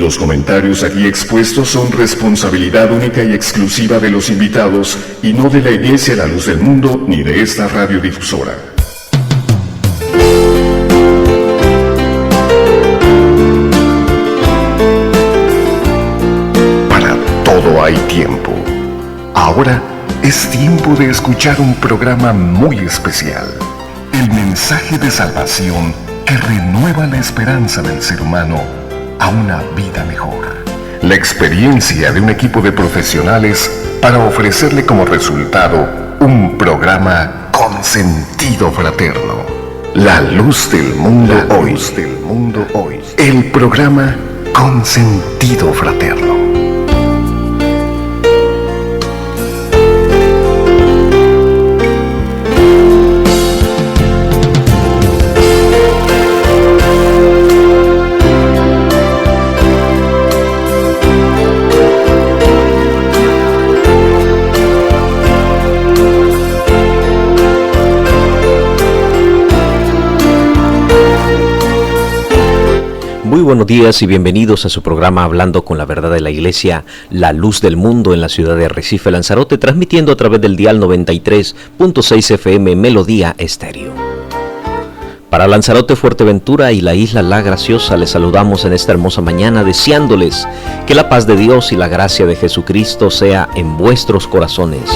Los comentarios aquí expuestos son responsabilidad única y exclusiva de los invitados y no de la Iglesia La Luz del Mundo ni de esta radiodifusora. Para todo hay tiempo. Ahora es tiempo de escuchar un programa muy especial. El mensaje de salvación que renueva la esperanza del ser humano a una vida mejor. La experiencia de un equipo de profesionales para ofrecerle como resultado un programa con sentido fraterno. La Luz del Mundo Hoy. El programa con sentido fraterno. Muy buenos días y bienvenidos a su programa Hablando con la Verdad de la Iglesia, La Luz del Mundo, en la ciudad de Recife, Lanzarote, transmitiendo a través del dial 93.6 FM Melodía Estéreo. Para Lanzarote, Fuerteventura y la isla La Graciosa, les saludamos en esta hermosa mañana, deseándoles que la paz de Dios y la gracia de Jesucristo sea en vuestros corazones.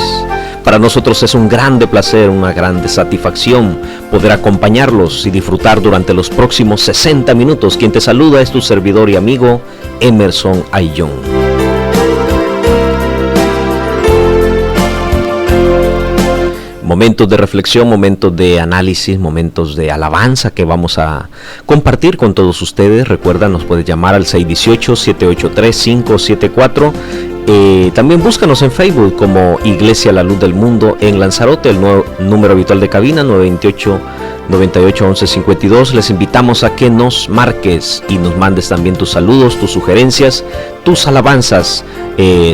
Para nosotros es un grande placer, una grande satisfacción poder acompañarlos y disfrutar durante los próximos 60 minutos. Quien te saluda es tu servidor y amigo Emerson Ayllón. Momentos de reflexión, momentos de análisis, momentos de alabanza que vamos a compartir con todos ustedes. Recuerda, nos puedes llamar al 618-783-574. También búscanos en Facebook como Iglesia La Luz del Mundo en Lanzarote, el nuevo número habitual de cabina 928-98-1152. Les invitamos a que nos marques y nos mandes también tus saludos, tus sugerencias, tus alabanzas,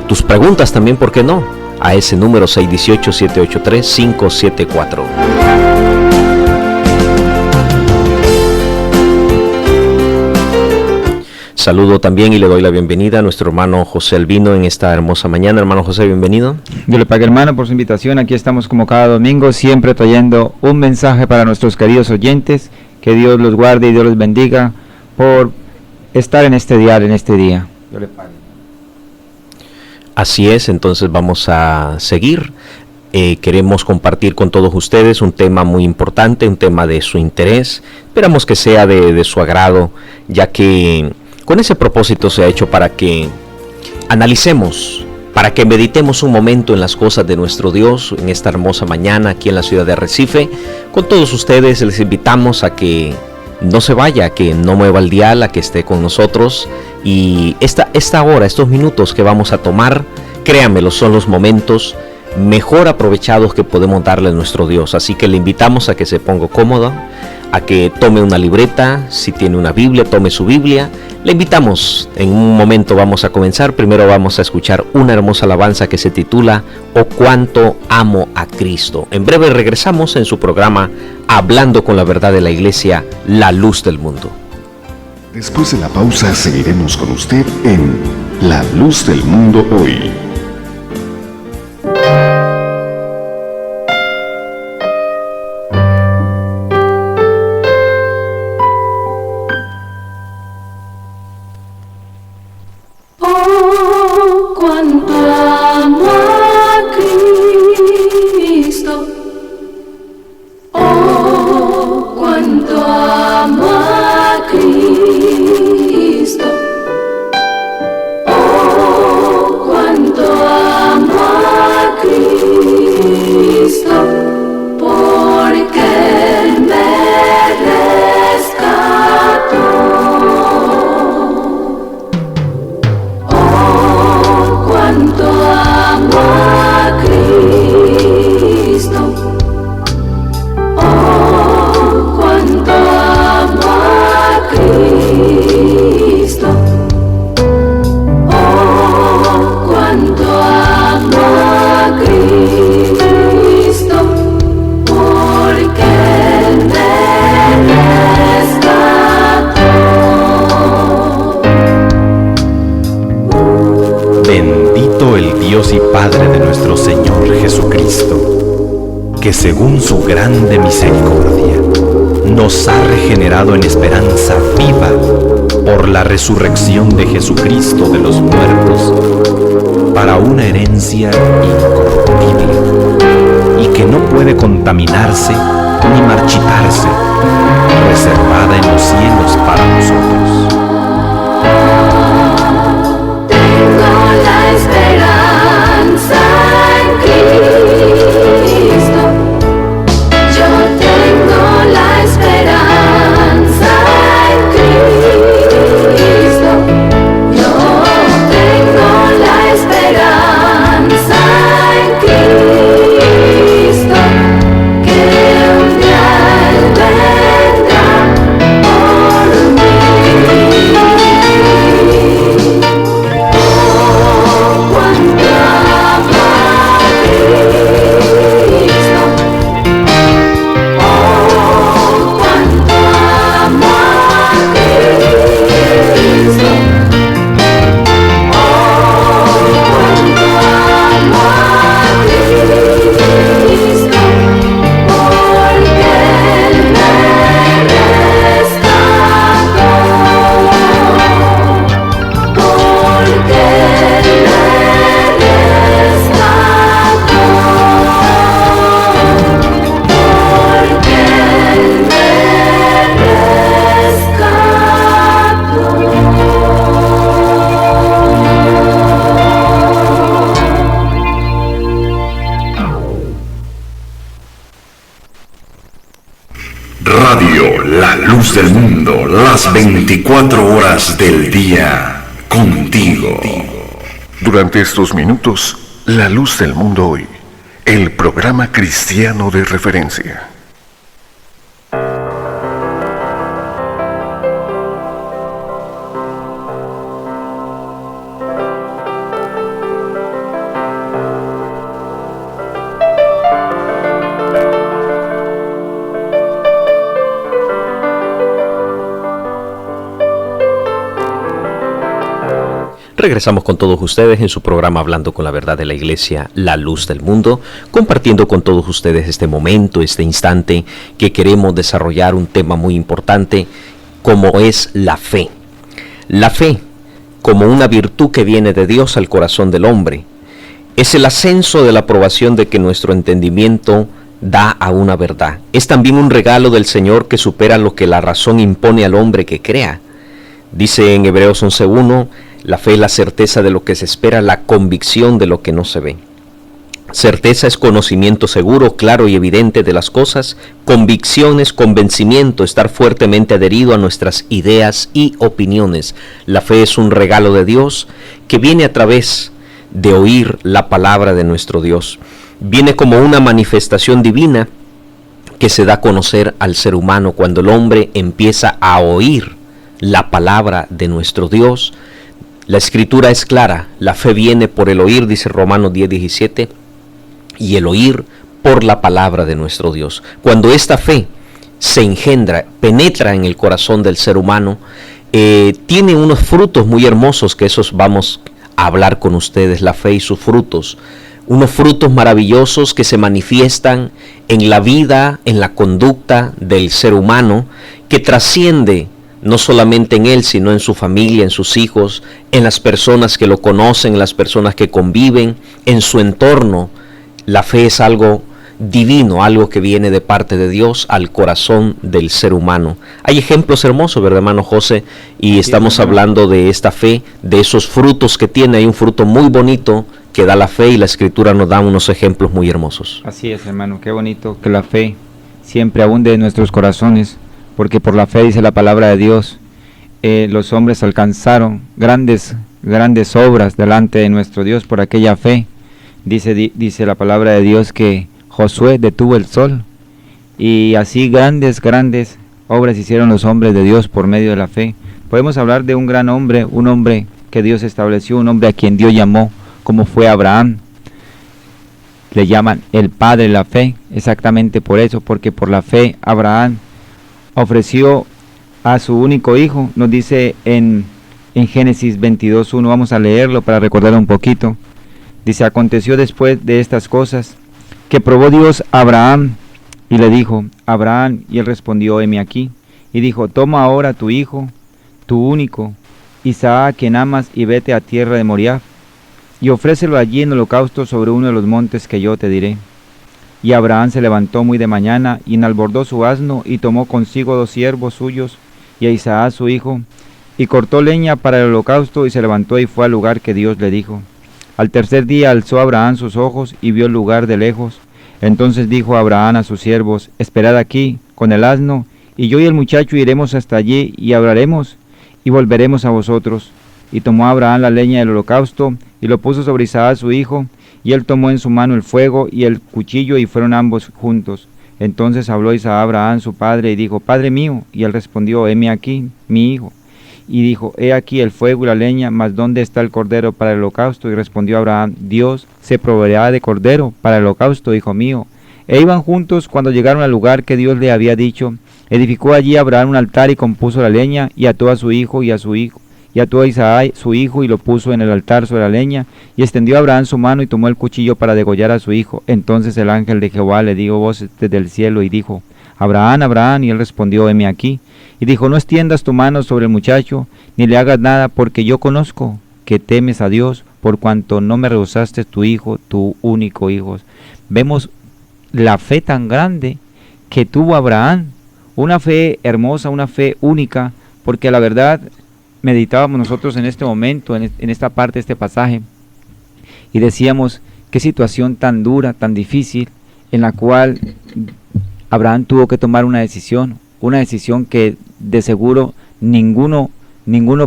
tus preguntas también, ¿por qué no? A ese número 618-783-574. Saludo también y le doy la bienvenida a nuestro hermano José Albino en esta hermosa mañana. Hermano José, bienvenido. Yo le pague, hermano, por su invitación. Aquí estamos como cada domingo, siempre trayendo un mensaje para nuestros queridos oyentes. Que Dios los guarde y Dios los bendiga por estar en este dial, en este día. Yo le pague. Así es, entonces vamos a seguir. Queremos compartir con todos ustedes un tema muy importante, un tema de su interés. Esperamos que sea de su agrado, ya que con ese propósito se ha hecho para que analicemos, para que meditemos un momento en las cosas de nuestro Dios en esta hermosa mañana aquí en la ciudad de Arrecife. Con todos ustedes les invitamos a que no se vaya, que no mueva el dial, a que esté con nosotros. Y esta hora, estos minutos que vamos a tomar, créanmelo, son los momentos mejor aprovechados que podemos darle a nuestro Dios. Así que le invitamos a que se ponga cómodo, a que tome una libreta, si tiene una Biblia, tome su Biblia. Le invitamos, en un momento vamos a comenzar. Primero vamos a escuchar una hermosa alabanza que se titula "Oh cuánto amo a Cristo". En breve regresamos en su programa Hablando con la Verdad de la Iglesia, La Luz del Mundo. Después de la pausa seguiremos con usted en La Luz del Mundo Hoy. Cuánto Dios y Padre de nuestro Señor Jesucristo, que según su grande misericordia nos ha regenerado en esperanza viva por la resurrección de Jesucristo de los muertos, para una herencia incorruptible y que no puede contaminarse ni marchitarse, reservada en los cielos para nosotros. Tengo la esperanza en Cristo. Yo tengo la esperanza en Cristo. Yo tengo la esperanza en Cristo. Que un día Él vendrá por mí. Radio La Luz del Mundo, las 24 horas del día, contigo. Durante estos minutos, La Luz del Mundo Hoy, el programa cristiano de referencia. Regresamos con todos ustedes en su programa Hablando con la Verdad de la Iglesia, La Luz del Mundo, compartiendo con todos ustedes este momento, este instante, que queremos desarrollar un tema muy importante, como es la fe. La fe, como una virtud que viene de Dios al corazón del hombre, es el ascenso de la aprobación de que nuestro entendimiento da a una verdad. Es también un regalo del Señor que supera lo que la razón impone al hombre que crea. Dice en Hebreos 11:1, la fe es la certeza de lo que se espera, la convicción de lo que no se ve. Certeza es conocimiento seguro, claro y evidente de las cosas. Convicción es convencimiento, estar fuertemente adherido a nuestras ideas y opiniones. La fe es un regalo de Dios que viene a través de oír la palabra de nuestro Dios. Viene como una manifestación divina que se da a conocer al ser humano cuando el hombre empieza a oír la palabra de nuestro Dios. La escritura es clara, la fe viene por el oír, dice Romanos 10:17, y el oír por la palabra de nuestro Dios. Cuando esta fe se engendra, penetra en el corazón del ser humano, tiene unos frutos muy hermosos, que esos vamos a hablar con ustedes, la fe y sus frutos. Unos frutos maravillosos que se manifiestan en la vida, en la conducta del ser humano, que trasciende no solamente en él, sino en su familia, en sus hijos, en las personas que lo conocen, en las personas que conviven, en su entorno. La fe es algo divino, algo que viene de parte de Dios al corazón del ser humano. Hay ejemplos hermosos, ¿verdad, hermano José? Y estamos hablando de esta fe, de esos frutos que tiene. Hay un fruto muy bonito que da la fe, y la Escritura nos da unos ejemplos muy hermosos. Así es, hermano, qué bonito que la fe siempre abunde en nuestros corazones, porque por la fe, dice la palabra de Dios, los hombres alcanzaron grandes obras delante de nuestro Dios por aquella fe. Dice la palabra de Dios que Josué detuvo el sol, y así grandes obras hicieron los hombres de Dios por medio de la fe. Podemos hablar de un gran hombre, un hombre que Dios estableció, un hombre a quien Dios llamó, como fue Abraham. Le llaman el padre de la fe, exactamente por eso, porque por la fe Abraham ofreció a su único hijo. Nos dice en Génesis 22:1, vamos a leerlo para recordar un poquito. Dice, aconteció después de estas cosas, que probó Dios a Abraham, y le dijo, Abraham, y él respondió, heme aquí. Y dijo, toma ahora tu hijo, tu único, Isaac, quien amas, y vete a tierra de Moriah, y ofrécelo allí en holocausto sobre uno de los montes que yo te diré. Y Abraham se levantó muy de mañana, y enalbordó su asno, y tomó consigo 2 siervos suyos, y a Isaac su hijo, y cortó leña para el holocausto, y se levantó y fue al lugar que Dios le dijo. Al tercer día alzó Abraham sus ojos, y vio el lugar de lejos. Entonces dijo Abraham a sus siervos, esperad aquí, con el asno, y yo y el muchacho iremos hasta allí, y hablaremos, y volveremos a vosotros. Y tomó Abraham la leña del holocausto, y lo puso sobre Isaac su hijo, y él tomó en su mano el fuego y el cuchillo, y fueron ambos juntos. Entonces habló Isaac a Abraham su padre, y dijo, Padre mío. Y él respondió, heme aquí, mi hijo. Y dijo, he aquí el fuego y la leña, mas ¿dónde está el cordero para el holocausto? Y respondió Abraham, Dios se proveerá de cordero para el holocausto, hijo mío. E iban juntos cuando llegaron al lugar que Dios le había dicho. Edificó allí Abraham un altar y compuso la leña, y ató a su hijo y a su hijo. Y ató a Isaac su hijo y lo puso en el altar sobre la leña, y extendió Abraham su mano y tomó el cuchillo para degollar a su hijo. Entonces el ángel de Jehová le dio voz desde el cielo y dijo, Abraham, Abraham, y él respondió, heme aquí. Y dijo, no extiendas tu mano sobre el muchacho, ni le hagas nada, porque yo conozco que temes a Dios, por cuanto no me rehusaste tu hijo, tu único hijo. Vemos la fe tan grande que tuvo Abraham, una fe hermosa, una fe única, porque la verdad meditábamos nosotros en este momento, en esta parte de este pasaje, y decíamos, qué situación tan dura, tan difícil, en la cual Abraham tuvo que tomar una decisión que de seguro ninguno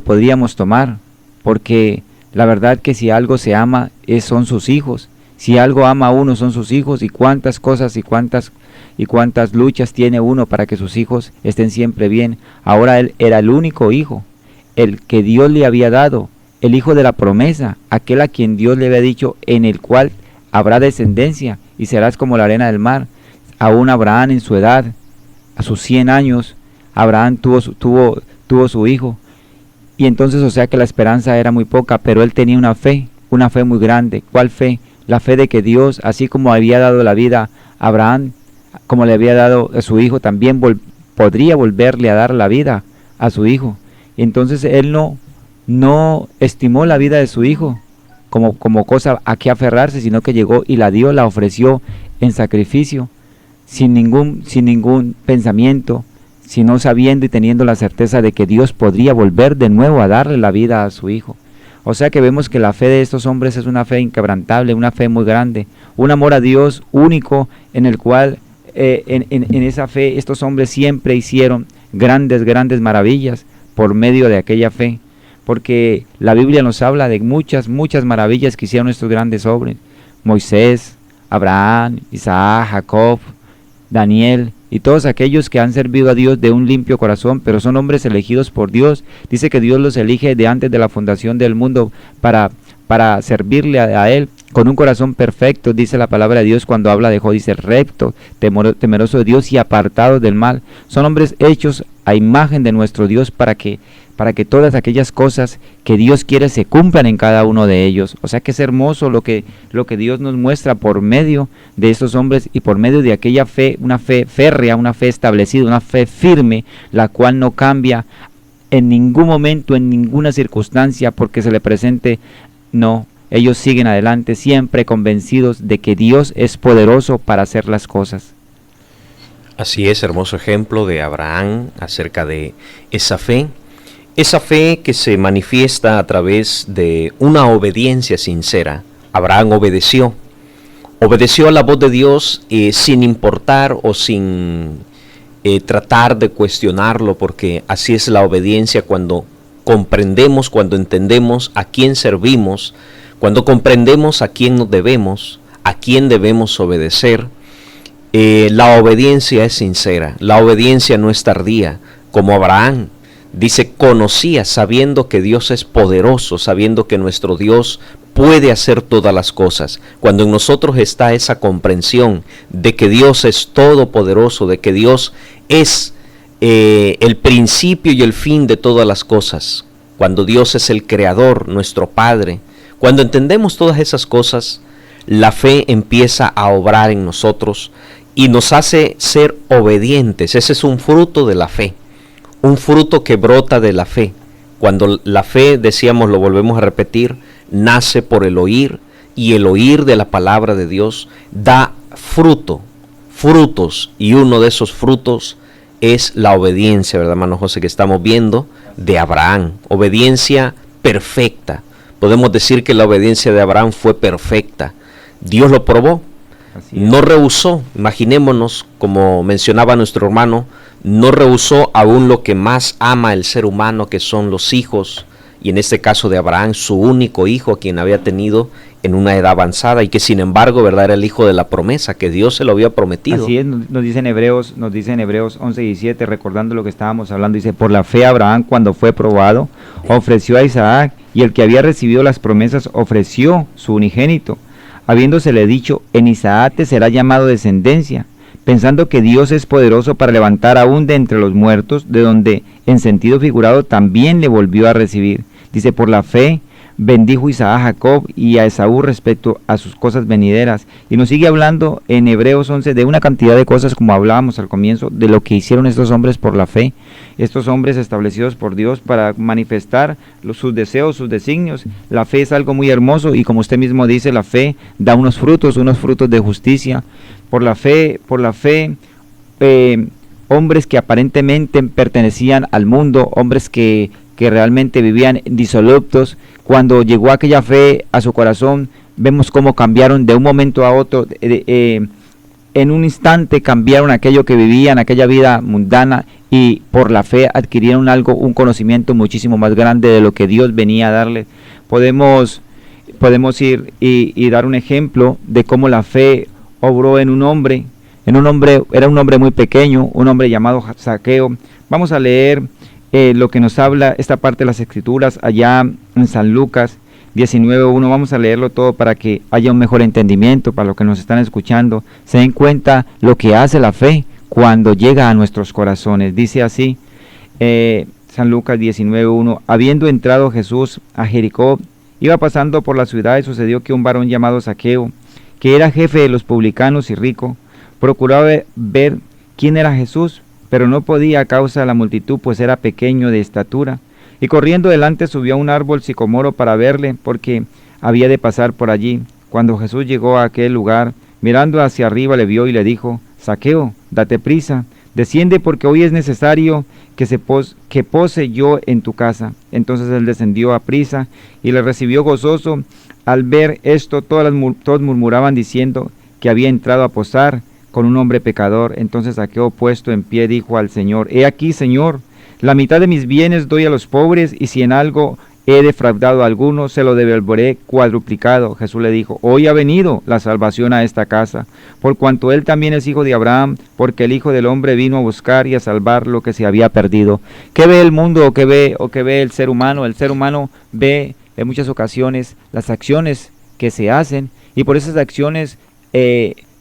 podríamos tomar, porque la verdad que si algo se ama son sus hijos, si algo ama a uno son sus hijos, y cuántas cosas y cuántas luchas tiene uno para que sus hijos estén siempre bien. Ahora él era el único hijo, el que Dios le había dado, el hijo de la promesa, aquel a quien Dios le había dicho, en el cual habrá descendencia y serás como la arena del mar. Aún Abraham en su edad, a sus 100 años, Abraham tuvo su hijo, y entonces o sea que la esperanza era muy poca, pero él tenía una fe muy grande. ¿Cuál fe? La fe de que Dios, así como había dado la vida a Abraham, como le había dado a su hijo, también podría volverle a dar la vida a su hijo. Y entonces él no estimó la vida de su hijo como cosa a que aferrarse, sino que llegó y la dio, la ofreció en sacrificio, sin ningún pensamiento, sino sabiendo y teniendo la certeza de que Dios podría volver de nuevo a darle la vida a su hijo. O sea que vemos que la fe de estos hombres es una fe inquebrantable, una fe muy grande, un amor a Dios único, en el cual en esa fe estos hombres siempre hicieron grandes maravillas por medio de aquella fe, porque la Biblia nos habla de muchas maravillas que hicieron estos grandes hombres: Moisés, Abraham, Isaac, Jacob, Daniel, y todos aquellos que han servido a Dios de un limpio corazón, pero son hombres elegidos por Dios. Dice que Dios los elige de antes de la fundación del mundo para servirle a Él con un corazón perfecto. Dice la palabra de Dios cuando habla de Job, dice recto, temeroso de Dios y apartado del mal. Son hombres hechos a imagen de nuestro Dios para que todas aquellas cosas que Dios quiere se cumplan en cada uno de ellos. O sea que es hermoso lo que Dios nos muestra por medio de estos hombres y por medio de aquella fe, una fe férrea, una fe establecida, una fe firme, la cual no cambia en ningún momento, en ninguna circunstancia, porque se le presente. No, ellos siguen adelante siempre convencidos de que Dios es poderoso para hacer las cosas. Así es, hermoso ejemplo de Abraham acerca de esa fe que se manifiesta a través de una obediencia sincera. Abraham obedeció a la voz de Dios sin importar o sin tratar de cuestionarlo, porque así es la obediencia cuando comprendemos, cuando entendemos a quién servimos, cuando comprendemos a quién nos debemos, a quién debemos obedecer. La obediencia es sincera, la obediencia no es tardía, como Abraham. Dice, conocía, sabiendo que Dios es poderoso, sabiendo que nuestro Dios puede hacer todas las cosas. Cuando en nosotros está esa comprensión de que Dios es todopoderoso, de que Dios es el principio y el fin de todas las cosas, cuando Dios es el creador, nuestro Padre, Cuando entendemos todas esas cosas, la fe empieza a obrar en nosotros y nos hace ser obedientes. Ese es un fruto de la fe, un fruto que brota de la fe. Cuando la fe, decíamos, lo volvemos a repetir, nace por el oír, y el oír de la palabra de Dios da frutos, y uno de esos frutos es la obediencia, ¿verdad, hermano José? Que estamos viendo de Abraham, obediencia perfecta. Podemos decir que la obediencia de Abraham fue perfecta. Dios lo probó, no rehusó. Imaginémonos, como mencionaba nuestro hermano, no rehusó aún lo que más ama el ser humano, que son los hijos, y en este caso de Abraham, su único hijo, quien había tenido en una edad avanzada, y que sin embargo, ¿verdad?, era el hijo de la promesa, que Dios se lo había prometido. Así es, nos dice en Hebreos 11:17, recordando lo que estábamos hablando, dice: por la fe Abraham, cuando fue probado, ofreció a Isaac, y el que había recibido las promesas ofreció su unigénito, habiéndosele dicho: en Isaac te será llamado descendencia, pensando que Dios es poderoso para levantar aún de entre los muertos, de donde en sentido figurado también le volvió a recibir. Dice: por la fe bendijo Isaac a Jacob y a Esaú respecto a sus cosas venideras. Y nos sigue hablando en Hebreos 11 de una cantidad de cosas, como hablábamos al comienzo, de lo que hicieron estos hombres por la fe, estos hombres establecidos por Dios para manifestar sus deseos, sus designios. La fe es algo muy hermoso, y como usted mismo dice, la fe da unos frutos de justicia. Por la fe, hombres que aparentemente pertenecían al mundo, hombres que realmente vivían disolutos, cuando llegó aquella fe a su corazón, vemos cómo cambiaron de un momento a otro, en un instante cambiaron aquello que vivían, aquella vida mundana, y por la fe adquirieron un conocimiento muchísimo más grande de lo que Dios venía a darles. Podemos ir y dar un ejemplo de cómo la fe obró en un hombre. Era un hombre muy pequeño, un hombre llamado Zaqueo. Vamos a leer lo que nos habla esta parte de las Escrituras allá en San Lucas 19:1. Vamos a leerlo todo para que haya un mejor entendimiento, para los que nos están escuchando se den cuenta lo que hace la fe cuando llega a nuestros corazones. Dice así, San Lucas 19:1: habiendo entrado Jesús a Jericó, iba pasando por la ciudad, y sucedió que un varón llamado Zaqueo, que era jefe de los publicanos y rico, procuraba ver quién era Jesús, pero no podía a causa de la multitud, pues era pequeño de estatura. Y corriendo delante subió a un árbol sicomoro para verle, porque había de pasar por allí. Cuando Jesús llegó a aquel lugar, mirando hacia arriba le vio y le dijo: Zaqueo, date prisa, desciende, porque hoy es necesario que pose yo en tu casa. Entonces él descendió a prisa y le recibió gozoso. Al ver esto, todos murmuraban diciendo que había entrado a posar con un hombre pecador. Entonces Zaqueo, puesto en pie, dijo al Señor: he aquí, Señor, la mitad de mis bienes doy a los pobres, y si en algo he defraudado a alguno, se lo devolveré cuadruplicado. Jesús le dijo: hoy ha venido la salvación a esta casa, por cuanto él también es hijo de Abraham, porque el Hijo del Hombre vino a buscar y a salvar lo que se había perdido. ¿Qué ve el mundo o qué ve el ser humano? El ser humano ve en muchas ocasiones las acciones que se hacen, y por esas acciones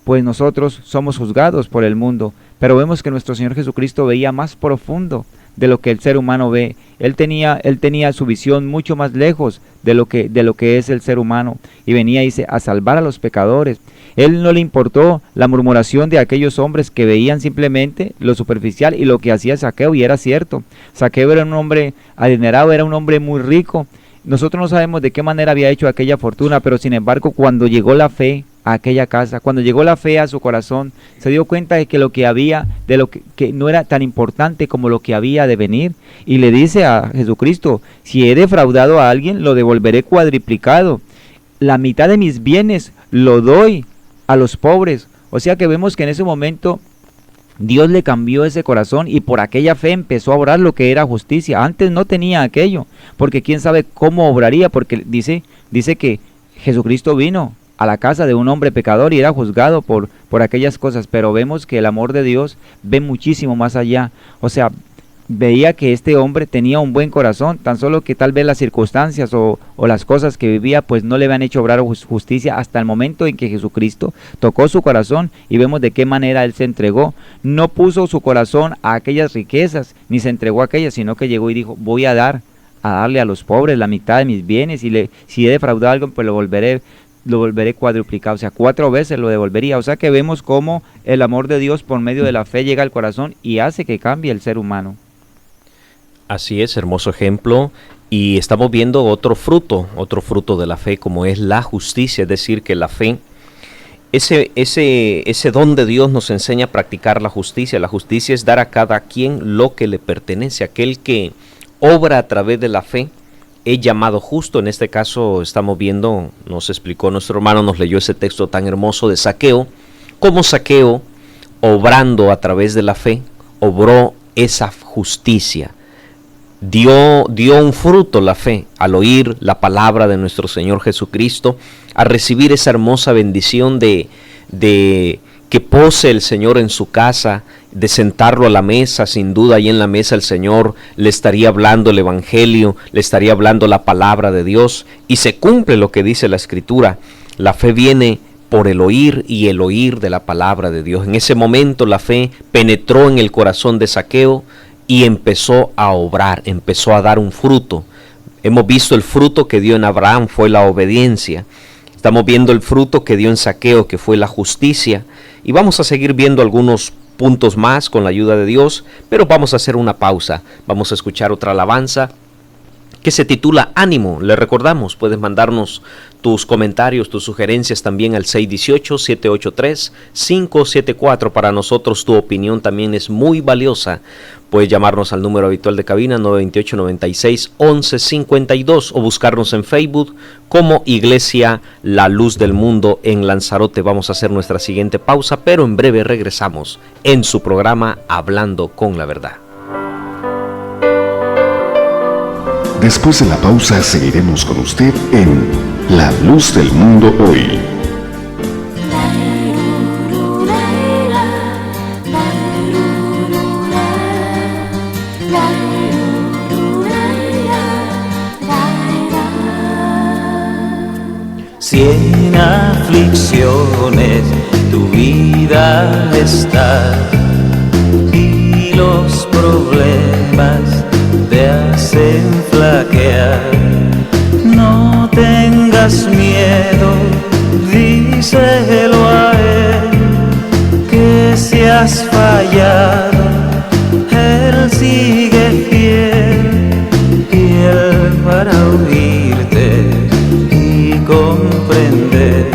pues nosotros somos juzgados por el mundo, pero vemos que nuestro Señor Jesucristo veía más profundo de lo que el ser humano ve. Él tenía su visión mucho más lejos de lo que es el ser humano, y venía, dice, a salvar a los pecadores. Él no le importó la murmuración de aquellos hombres que veían simplemente lo superficial y lo que hacía Zaqueo, y era cierto. Zaqueo era un hombre adinerado, era un hombre muy rico. Nosotros no sabemos de qué manera había hecho aquella fortuna, pero sin embargo, cuando llegó la fe a aquella casa, cuando llegó la fe a su corazón, se dio cuenta de que lo que había, de lo que no era tan importante como lo que había de venir, y le dice a Jesucristo: si he defraudado a alguien, lo devolveré cuadriplicado. La mitad de mis bienes lo doy a los pobres. O sea que vemos que en ese momento Dios le cambió ese corazón, y por aquella fe empezó a obrar lo que era justicia. Antes no tenía aquello, porque quién sabe cómo obraría, porque dice que Jesucristo vino a la casa de un hombre pecador y era juzgado por aquellas cosas, pero vemos que el amor de Dios ve muchísimo más allá. O sea, veía que este hombre tenía un buen corazón, tan solo que tal vez las circunstancias o las cosas que vivía pues no le habían hecho obrar justicia hasta el momento en que Jesucristo tocó su corazón, y vemos de qué manera él se entregó. No puso su corazón a aquellas riquezas, ni se entregó a aquellas, sino que llegó y dijo: voy a dar a darle a los pobres la mitad de mis bienes, y si he defraudado algo, pues lo volveré cuadruplicado, o sea, 4 veces lo devolvería. O sea que vemos cómo el amor de Dios por medio de la fe llega al corazón y hace que cambie el ser humano. Así es, hermoso ejemplo. Y estamos viendo otro fruto de la fe, como es la justicia, es decir, que la fe, ese don de Dios nos enseña a practicar la justicia. La justicia es dar a cada quien lo que le pertenece. Aquel que obra a través de la fe es llamado justo. En este caso estamos viendo, nos explicó nuestro hermano, nos leyó ese texto tan hermoso de Zaqueo, cómo Zaqueo, obrando a través de la fe, obró esa justicia. Dio un fruto la fe al oír la palabra de nuestro Señor Jesucristo, a recibir esa hermosa bendición de que pose el Señor en su casa, de sentarlo a la mesa. Sin duda ahí en la mesa el Señor le estaría hablando el Evangelio, le estaría hablando la palabra de Dios, y se cumple lo que dice la Escritura. La fe viene por el oír, y el oír de la palabra de Dios. En ese momento la fe penetró en el corazón de Zaqueo y empezó a obrar, empezó a dar un fruto. Hemos visto el fruto que dio en Abraham, fue la obediencia. Estamos viendo el fruto que dio en Zaqueo, que fue la justicia. Y vamos a seguir viendo algunos puntos más con la ayuda de Dios, pero vamos a hacer una pausa. Vamos a escuchar otra alabanza que se titula Ánimo. Le recordamos, puedes mandarnos tus comentarios, tus sugerencias también al 618-783-574. Para nosotros tu opinión también es muy valiosa. Puedes llamarnos al número habitual de cabina 928-96-1152 o buscarnos en Facebook como Iglesia La Luz del Mundo en Lanzarote. Vamos a hacer nuestra siguiente pausa, pero en breve regresamos en su programa Hablando con la Verdad. Después de la pausa seguiremos con usted en La Luz del Mundo Hoy. Si en aflicciones tu vida está y los problemas te hacen flaquear, no tengas miedo, díselo a él, que si has fallado, él sigue fiel, y él para oírte y comprender,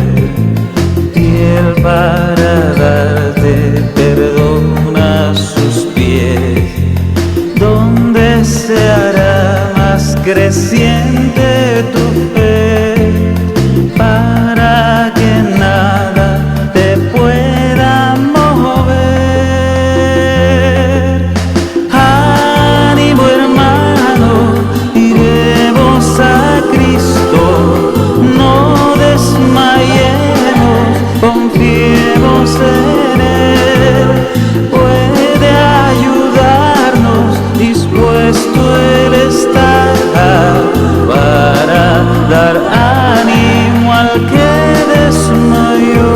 y él para darte perdón a sus pies, donde se hará más creciente tu fe, para que nada te pueda mover. Ánimo, hermano, iremos a Cristo, no desmayemos, confiemos en Él, puede ayudarnos, dispuesto Él está para dar ánimo al que desmayó.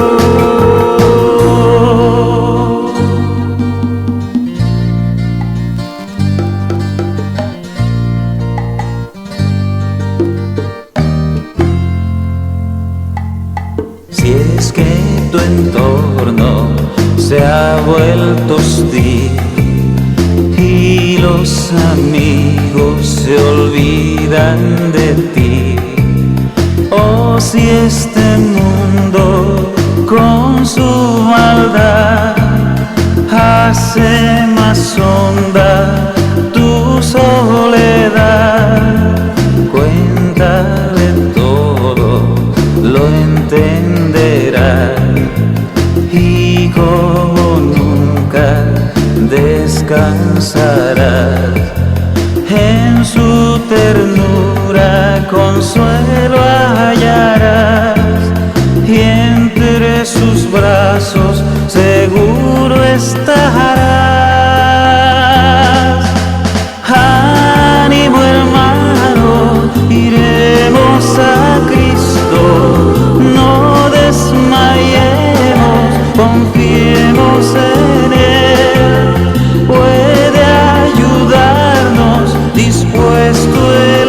Si es que tu entorno se ha vuelto hostil y los amigos se olvidan de ti, o si este mundo con su maldad hace más honda tu soledad, cuéntale todo, lo entenderá, y como nunca descansarás, en su ternura consuelo hallarás, y entre sus brazos seguro estarás. Ánimo, hermano, iremos a Cristo, no desmayemos, confiemos en Él, puede ayudarnos, dispuesto Él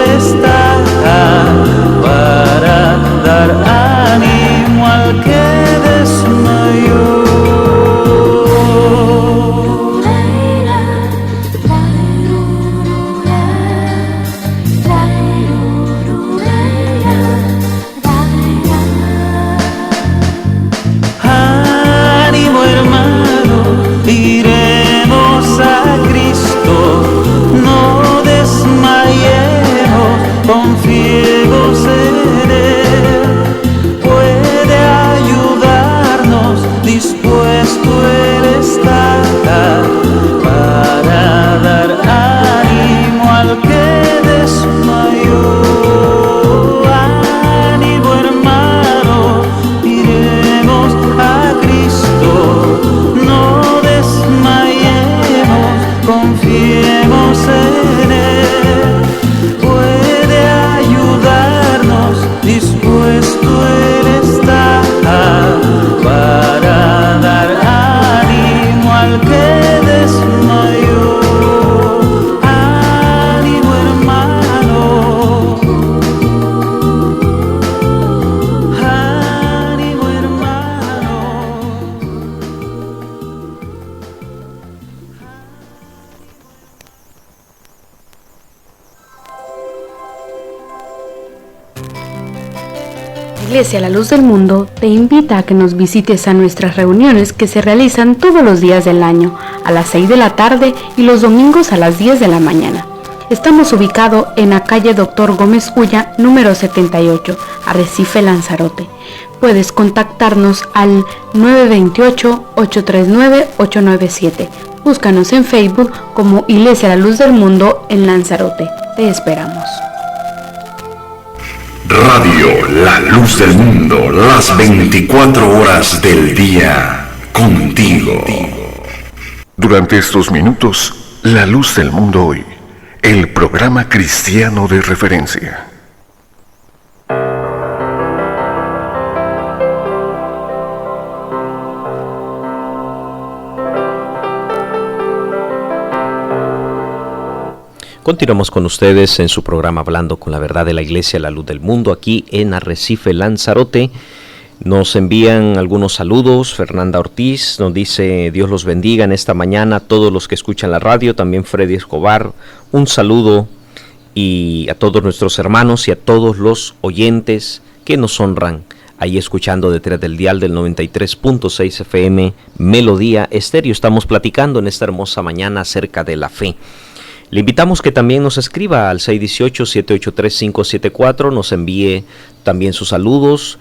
Iglesia La Luz del Mundo te invita a que nos visites a nuestras reuniones que se realizan todos los días del año, a las 6 de la tarde y los domingos a las 10 de la mañana. Estamos ubicados en la calle Dr. Gómez Ulla, número 78, Arrecife, Lanzarote. Puedes contactarnos al 928-839-897. Búscanos en Facebook como Iglesia La Luz del Mundo en Lanzarote. Te esperamos. Radio La Luz del Mundo, las 24 horas del día, contigo. Durante estos minutos, La Luz del Mundo hoy, el programa cristiano de referencia. Continuamos con ustedes en su programa Hablando con la Verdad de la Iglesia La Luz del Mundo, aquí en Arrecife, Lanzarote. Nos envían algunos saludos. Fernanda Ortiz nos dice: Dios los bendiga en esta mañana a todos los que escuchan la radio. También Freddy Escobar, un saludo, y a todos nuestros hermanos y a todos los oyentes que nos honran ahí escuchando detrás del dial del 93.6 FM Melodía Estéreo. Estamos platicando en esta hermosa mañana acerca de la fe. Le invitamos que también nos escriba al 618-783-574, nos envíe también sus saludos,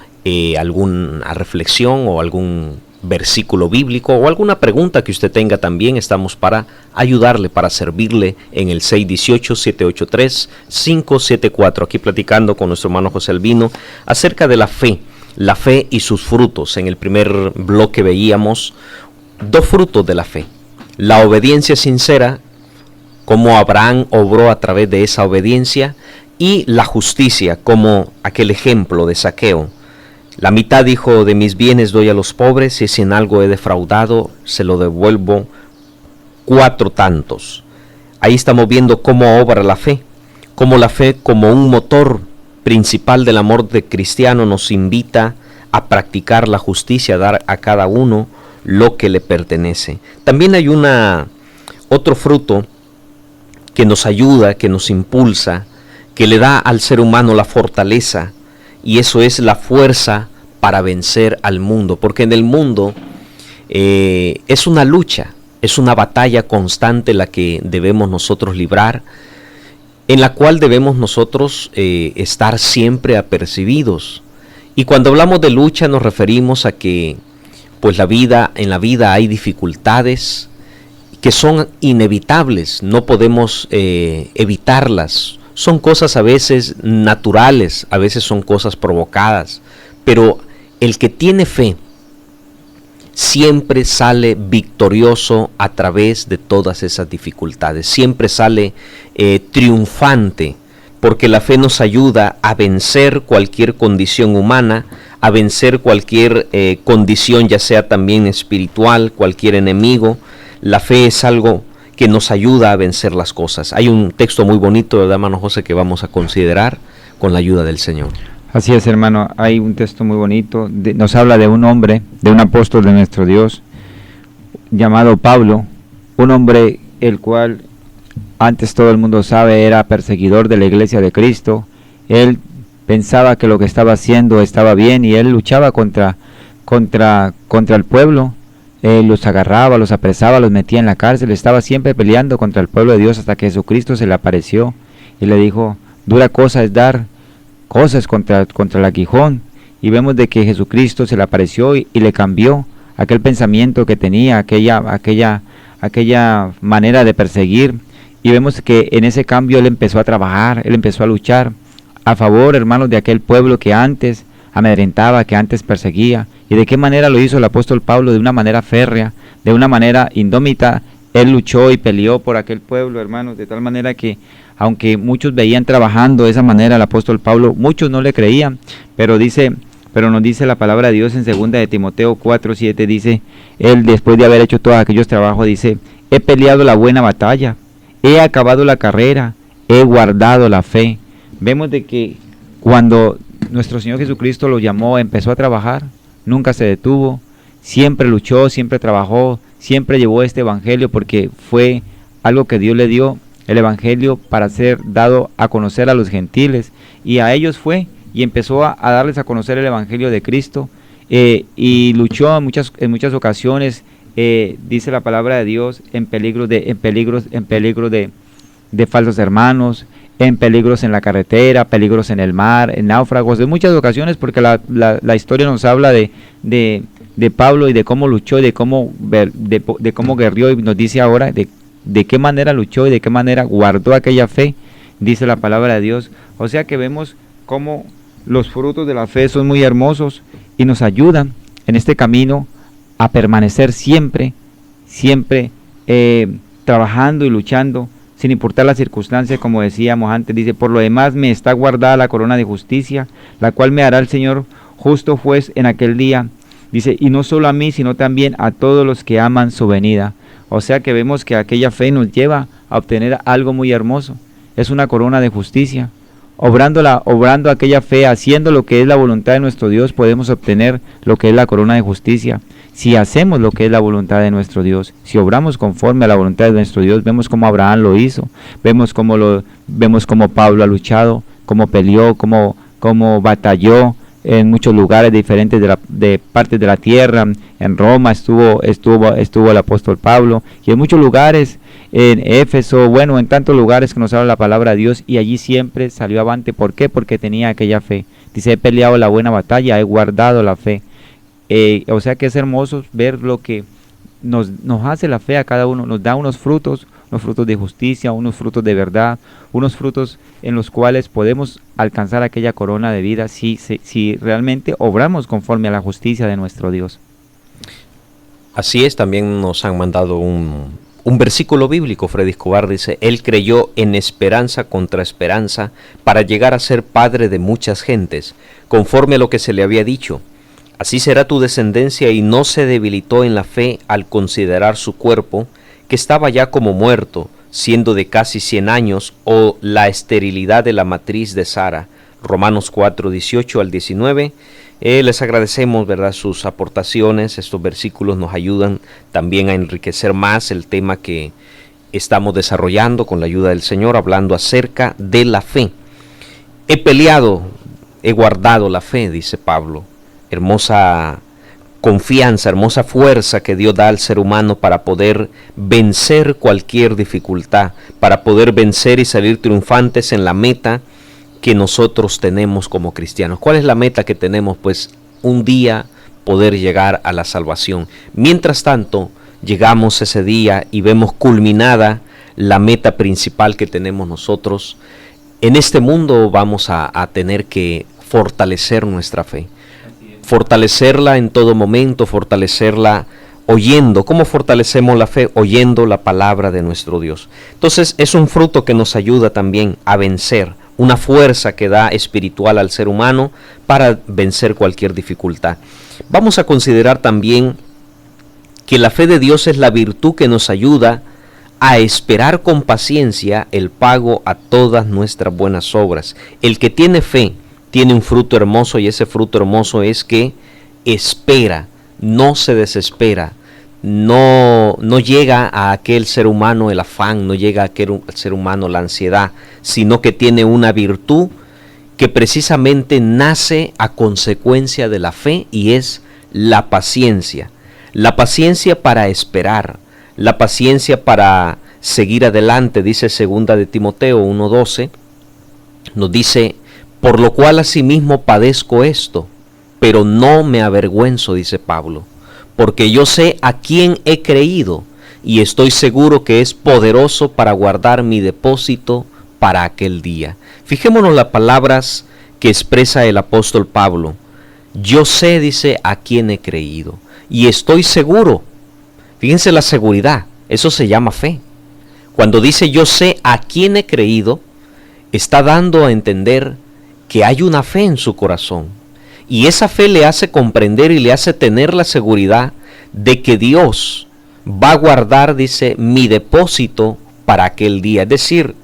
alguna reflexión o algún versículo bíblico o alguna pregunta que usted tenga también. Estamos para ayudarle, para servirle en el 618-783-574. Aquí platicando con nuestro hermano José Albino acerca de la fe y sus frutos. En el primer bloque veíamos dos frutos de la fe: la obediencia sincera, cómo Abraham obró a través de esa obediencia, y la justicia, como aquel ejemplo de Zaqueo. La mitad, dijo, de mis bienes doy a los pobres, y si en algo he defraudado, se lo devuelvo 4 tantos. Ahí estamos viendo cómo obra la fe, como un motor principal del amor de cristiano nos invita a practicar la justicia, a dar a cada uno lo que le pertenece. También hay otro fruto que nos ayuda, que nos impulsa, que le da al ser humano la fortaleza, y eso es la fuerza para vencer al mundo, porque en el mundo es una lucha, es una batalla constante la que debemos nosotros librar, en la cual debemos nosotros estar siempre apercibidos. Y cuando hablamos de lucha nos referimos a que pues en la vida hay dificultades que son inevitables, no podemos evitarlas. Son cosas a veces naturales, a veces son cosas provocadas, pero el que tiene fe siempre sale victorioso a través de todas esas dificultades, siempre sale triunfante, porque la fe nos ayuda a vencer cualquier condición humana, a vencer cualquier condición, ya sea también espiritual, cualquier enemigo. La fe es algo que nos ayuda a vencer las cosas. Hay un texto muy bonito, ¿verdad, hermano José?, que vamos a considerar con la ayuda del Señor. Así es, hermano, hay un texto muy bonito, nos habla de un hombre, de un apóstol de nuestro Dios, llamado Pablo, un hombre el cual, antes todo el mundo sabe, era perseguidor de la iglesia de Cristo. Él pensaba que lo que estaba haciendo estaba bien, y él luchaba contra el pueblo. Los agarraba, los apresaba, los metía en la cárcel, estaba siempre peleando contra el pueblo de Dios, hasta que Jesucristo se le apareció y le dijo: dura cosa es dar cosas contra el aguijón. Y vemos de que Jesucristo se le apareció y le cambió aquel pensamiento que tenía, aquella manera de perseguir, y vemos que en ese cambio él empezó a trabajar, él empezó a luchar a favor, hermanos, de aquel pueblo que antes amedrentaba, que antes perseguía. ¿Y de qué manera lo hizo el apóstol Pablo? De una manera férrea, de una manera indómita. Él luchó y peleó por aquel pueblo, hermanos, de tal manera que, aunque muchos veían trabajando de esa manera al apóstol Pablo, muchos no le creían, pero nos dice la palabra de Dios en 2 de Timoteo 4:7, dice, él, después de haber hecho todos aquellos trabajos, dice: he peleado la buena batalla, he acabado la carrera, he guardado la fe. Vemos de que cuando nuestro Señor Jesucristo lo llamó, empezó a trabajar, nunca se detuvo, siempre luchó, siempre trabajó, siempre llevó este evangelio, porque fue algo que Dios le dio, el evangelio, para ser dado a conocer a los gentiles, y a ellos fue, y empezó a darles a conocer el Evangelio de Cristo, y luchó en muchas ocasiones, dice la palabra de Dios, en peligro de falsos hermanos, en peligros en la carretera, peligros en el mar, en náufragos, en muchas ocasiones, porque la historia nos habla de Pablo y de cómo luchó y de cómo guerrió, y nos dice ahora de qué manera luchó y de qué manera guardó aquella fe, dice la palabra de Dios. O sea que vemos cómo los frutos de la fe son muy hermosos y nos ayudan en este camino a permanecer siempre trabajando y luchando, sin importar las circunstancias, como decíamos antes. Dice: por lo demás me está guardada la corona de justicia, la cual me hará el Señor justo juez en aquel día. Dice: y no solo a mí, sino también a todos los que aman su venida. O sea que vemos que aquella fe nos lleva a obtener algo muy hermoso. Es una corona de justicia. Obrando aquella fe, haciendo lo que es la voluntad de nuestro Dios, podemos obtener lo que es la corona de justicia. Si hacemos lo que es la voluntad de nuestro Dios, si obramos conforme a la voluntad de nuestro Dios, vemos como Abraham lo hizo, vemos como Pablo ha luchado, cómo peleó, cómo batalló en muchos lugares diferentes de partes de la tierra. En Roma estuvo el apóstol Pablo, y en muchos lugares, en Éfeso, bueno, en tantos lugares que nos habla la palabra de Dios, y allí siempre salió avante. ¿Por qué? Porque tenía aquella fe. Dice: he peleado la buena batalla, he guardado la fe. O sea que es hermoso ver lo que nos hace la fe a cada uno, nos da unos frutos de justicia, unos frutos de verdad, unos frutos en los cuales podemos alcanzar aquella corona de vida si realmente obramos conforme a la justicia de nuestro Dios. Así es, también nos han mandado un versículo bíblico. Freddy Escobar dice: él creyó en esperanza contra esperanza para llegar a ser padre de muchas gentes, conforme a lo que se le había dicho. Así será tu descendencia, y no se debilitó en la fe al considerar su cuerpo, que estaba ya como muerto, siendo de casi 100 años, o la esterilidad de la matriz de Sara. Romanos 4, 18 al 19. Les agradecemos, ¿verdad?, sus aportaciones. Estos versículos nos ayudan también a enriquecer más el tema que estamos desarrollando con la ayuda del Señor, hablando acerca de la fe. He peleado, he guardado la fe, dice Pablo. Hermosa confianza, hermosa fuerza que Dios da al ser humano para poder vencer cualquier dificultad, para poder vencer y salir triunfantes en la meta que nosotros tenemos como cristianos. ¿Cuál es la meta que tenemos? Pues un día poder llegar a la salvación. Mientras tanto, llegamos ese día y vemos culminada la meta principal que tenemos nosotros. En este mundo vamos a tener que fortalecer nuestra fe. Fortalecerla en todo momento, fortalecerla oyendo. ¿Cómo fortalecemos la fe? Oyendo la palabra de nuestro Dios. Entonces es un fruto que nos ayuda también a vencer, una fuerza que da espiritual al ser humano para vencer cualquier dificultad. Vamos a considerar también que la fe de Dios es la virtud que nos ayuda a esperar con paciencia el pago a todas nuestras buenas obras. El que tiene fe tiene un fruto hermoso, y ese fruto hermoso es que espera, no se desespera, no llega a aquel ser humano el afán, no llega a aquel ser humano la ansiedad, sino que tiene una virtud que precisamente nace a consecuencia de la fe, y es la paciencia. La paciencia para esperar, la paciencia para seguir adelante. Dice 2 de Timoteo 1:12, nos dice: por lo cual asimismo padezco esto, pero no me avergüenzo, dice Pablo, porque yo sé a quién he creído, y estoy seguro que es poderoso para guardar mi depósito para aquel día. Fijémonos las palabras que expresa el apóstol Pablo. Yo sé, dice, a quién he creído, y estoy seguro. Fíjense la seguridad, eso se llama fe. Cuando dice yo sé a quién he creído, está dando a entender que hay una fe en su corazón, y esa fe le hace comprender y le hace tener la seguridad de que Dios va a guardar, dice, mi depósito para aquel día. Es decir,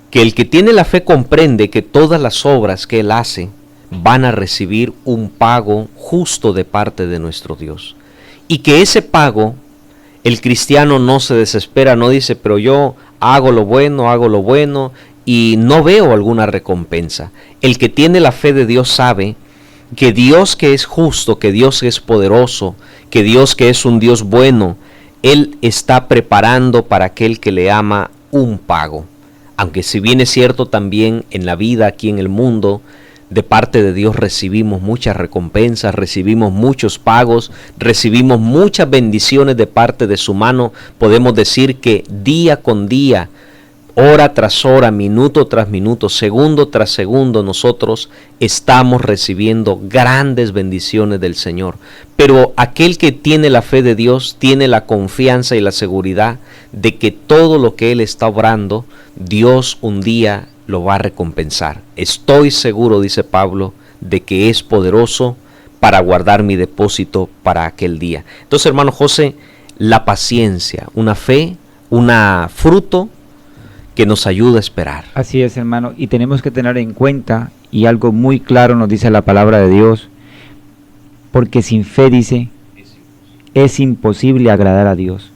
que el que tiene la fe comprende que todas las obras que él hace van a recibir un pago justo de parte de nuestro Dios, y que ese pago, el cristiano no se desespera, no dice: pero yo hago lo bueno, y no veo alguna recompensa. El que tiene la fe de Dios sabe que Dios, que es justo, que Dios es poderoso, que Dios, que es un Dios bueno, Él está preparando para aquel que le ama un pago. Aunque si bien es cierto, también en la vida aquí en el mundo, de parte de Dios recibimos muchas recompensas, recibimos muchos pagos, recibimos muchas bendiciones de parte de su mano. Podemos decir que día con día, hora tras hora, minuto tras minuto, segundo tras segundo, nosotros estamos recibiendo grandes bendiciones del Señor. Pero aquel que tiene la fe de Dios tiene la confianza y la seguridad de que todo lo que Él está obrando, Dios un día lo va a recompensar. Estoy seguro, dice Pablo, de que es poderoso para guardar mi depósito para aquel día. Entonces, hermano José, la paciencia, una fe, un fruto que nos ayuda a esperar. Así es, hermano, y tenemos que tener en cuenta, y algo muy claro nos dice la palabra de Dios, porque sin fe, dice, es imposible agradar a Dios.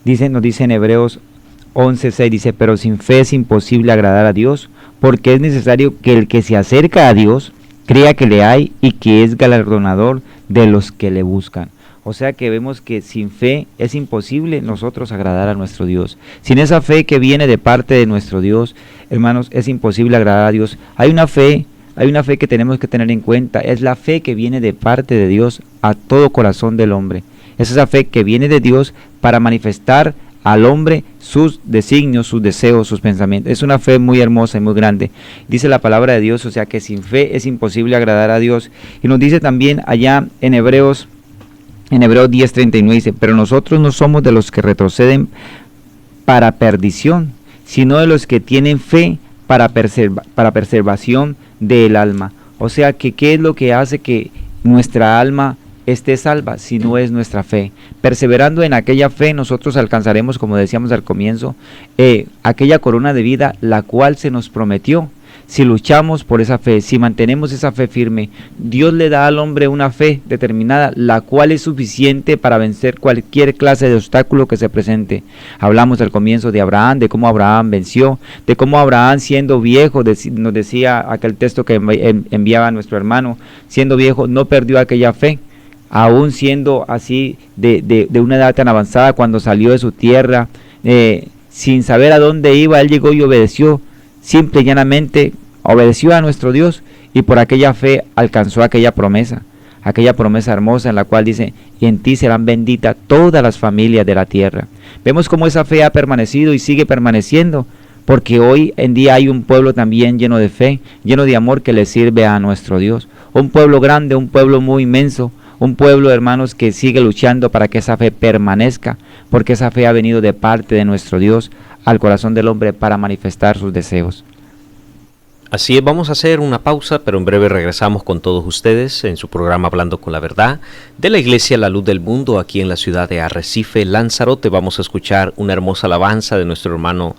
Nos dice en Hebreos 11:6, dice, pero sin fe es imposible agradar a Dios, porque es necesario que el que se acerca a Dios crea que le hay y que es galardonador de los que le buscan. O sea que vemos que sin fe es imposible nosotros agradar a nuestro Dios. Sin esa fe que viene de parte de nuestro Dios, hermanos, es imposible agradar a Dios. Hay una fe que tenemos que tener en cuenta, es la fe que viene de parte de Dios a todo corazón del hombre. Es esa fe que viene de Dios para manifestar al hombre sus designios, sus deseos, sus pensamientos. Es una fe muy hermosa y muy grande. Dice la palabra de Dios, o sea que sin fe es imposible agradar a Dios. Y nos dice también allá en Hebreos 10:39, dice, pero nosotros no somos de los que retroceden para perdición, sino de los que tienen fe para preservación del alma. O sea que ¿qué es lo que hace que nuestra alma esté salva? Si no es nuestra fe. Perseverando en aquella fe, nosotros alcanzaremos, como decíamos al comienzo, aquella corona de vida, la cual se nos prometió. Si luchamos por esa fe, si mantenemos esa fe firme, Dios le da al hombre una fe determinada, la cual es suficiente para vencer cualquier clase de obstáculo que se presente. Hablamos al comienzo de Abraham, de cómo Abraham venció, de cómo Abraham siendo viejo, nos decía aquel texto que enviaba nuestro hermano, siendo viejo no perdió aquella fe, aún siendo así de una edad tan avanzada, cuando salió de su tierra, sin saber a dónde iba, él llegó y obedeció. Simple y llanamente obedeció a nuestro Dios y por aquella fe alcanzó aquella promesa hermosa en la cual dice, y en ti serán benditas todas las familias de la tierra. Vemos cómo esa fe ha permanecido y sigue permaneciendo, porque hoy en día hay un pueblo también lleno de fe, lleno de amor que le sirve a nuestro Dios. Un pueblo grande, un pueblo muy inmenso, un pueblo, hermanos, que sigue luchando para que esa fe permanezca, porque esa fe ha venido de parte de nuestro Dios al corazón del hombre para manifestar sus deseos. Así es, vamos a hacer una pausa, pero en breve regresamos con todos ustedes en su programa Hablando con la Verdad de la Iglesia La Luz del Mundo aquí en la ciudad de Arrecife, Lanzarote. Vamos a escuchar una hermosa alabanza de nuestro hermano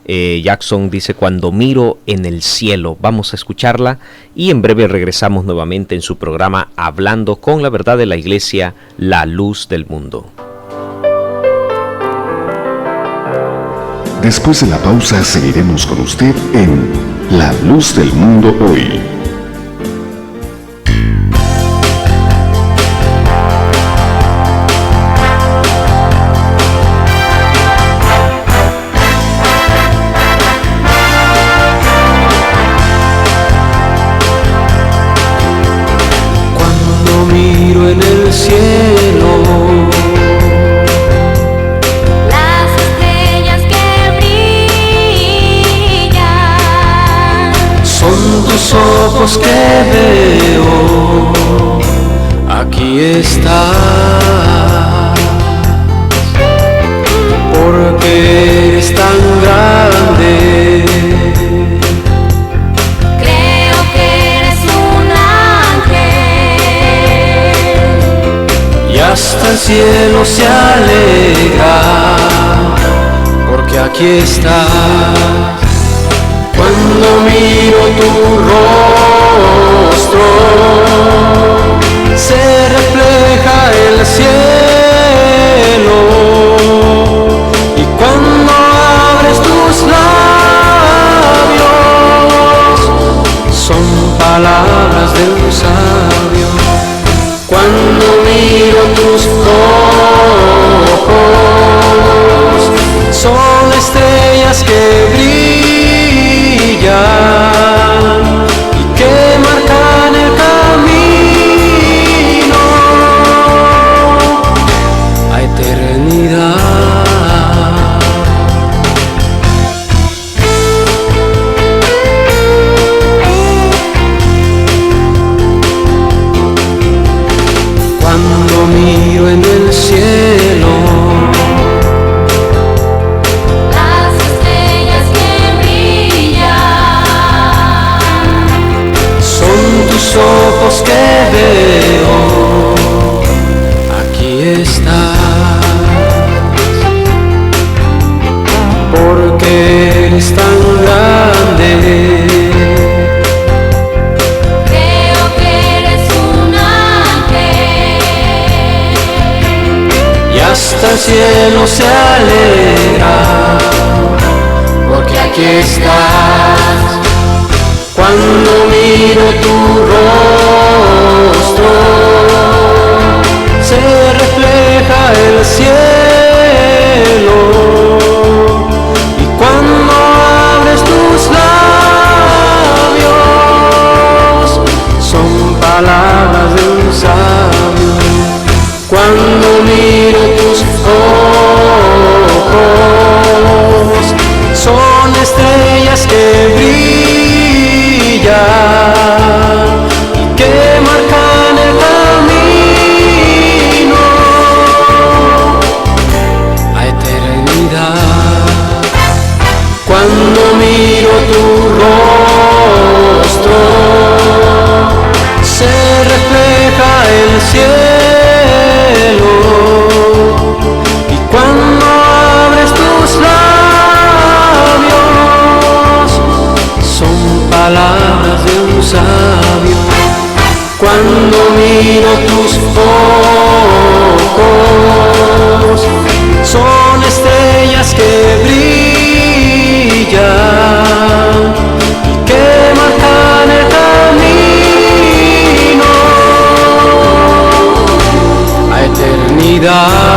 Jackson, dice, cuando miro en el cielo. Vamos a escucharla y en breve regresamos nuevamente en su programa Hablando con la Verdad de la Iglesia La Luz del Mundo. Después de la pausa seguiremos con usted en La Luz del Mundo Hoy. Cuando miro en el cielo, tus ojos que veo, aquí estás, porque eres tan grande. Creo que eres un ángel Y hasta el cielo se alegra, porque aquí estás. Cuando miro tu rostro, se refleja el cielo, y cuando abres tus labios, palabras de un sabio. Cuando miro tus ojos, son estrellas que brillan y que marcan el camino a eternidad. Cuando miro en el cielo, las estrellas que brillan, son tus ojos que veo, aquí estás, porque eres tan grande. creo que eres un ángel, Y hasta el cielo se alegra, porque aquí estás. Cuando miro tu rostro, se refleja el cielo. Y cuando abres tus labios, son palabras de un sabio. Cuando miro tus ojos, son estrellas que brillan y que marcan el camino a eternidad. Cuando miro tu rostro, se refleja el cielo. Y cuando abres tus labios, son palabras de un sabio. Cuando miro tus ojos, son estrellas que brillan y que marcan el camino a eternidad.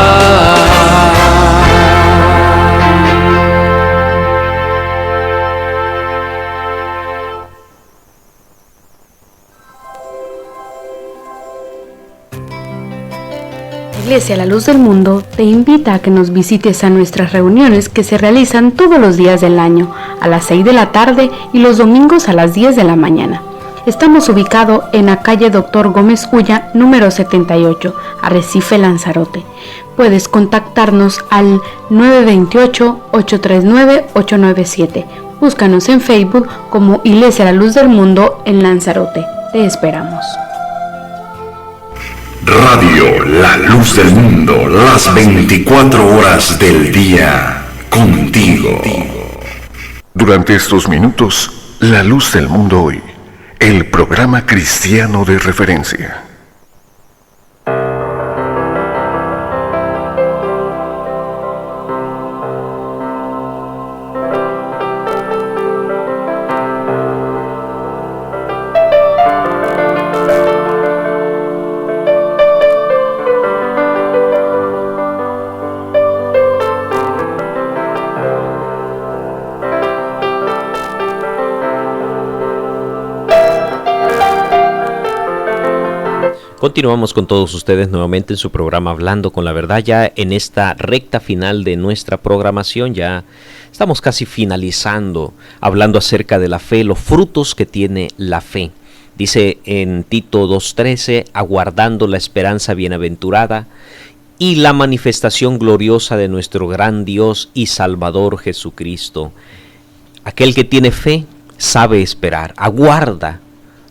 Iglesia La Luz del Mundo te invita a que nos visites a nuestras reuniones que se realizan todos los días del año, a las 6 de la tarde y los domingos a las 10 de la mañana. Estamos ubicados en la calle Dr. Gómez Ulla, número 78, Arrecife, Lanzarote. Puedes contactarnos al 928-839-897. Búscanos en Facebook como Iglesia La Luz del Mundo en Lanzarote. Te esperamos. Radio La Luz del Mundo, las 24 horas del día, contigo. Durante estos minutos, La Luz del Mundo hoy, el programa cristiano de referencia. Continuamos con todos ustedes nuevamente en su programa Hablando con la Verdad, ya en esta recta final de nuestra programación. Ya estamos casi finalizando, hablando acerca de la fe, los frutos que tiene la fe. Dice en Tito 2:13, aguardando la esperanza bienaventurada y la manifestación gloriosa de nuestro gran Dios y Salvador Jesucristo. Aquel que tiene fe sabe esperar, aguarda.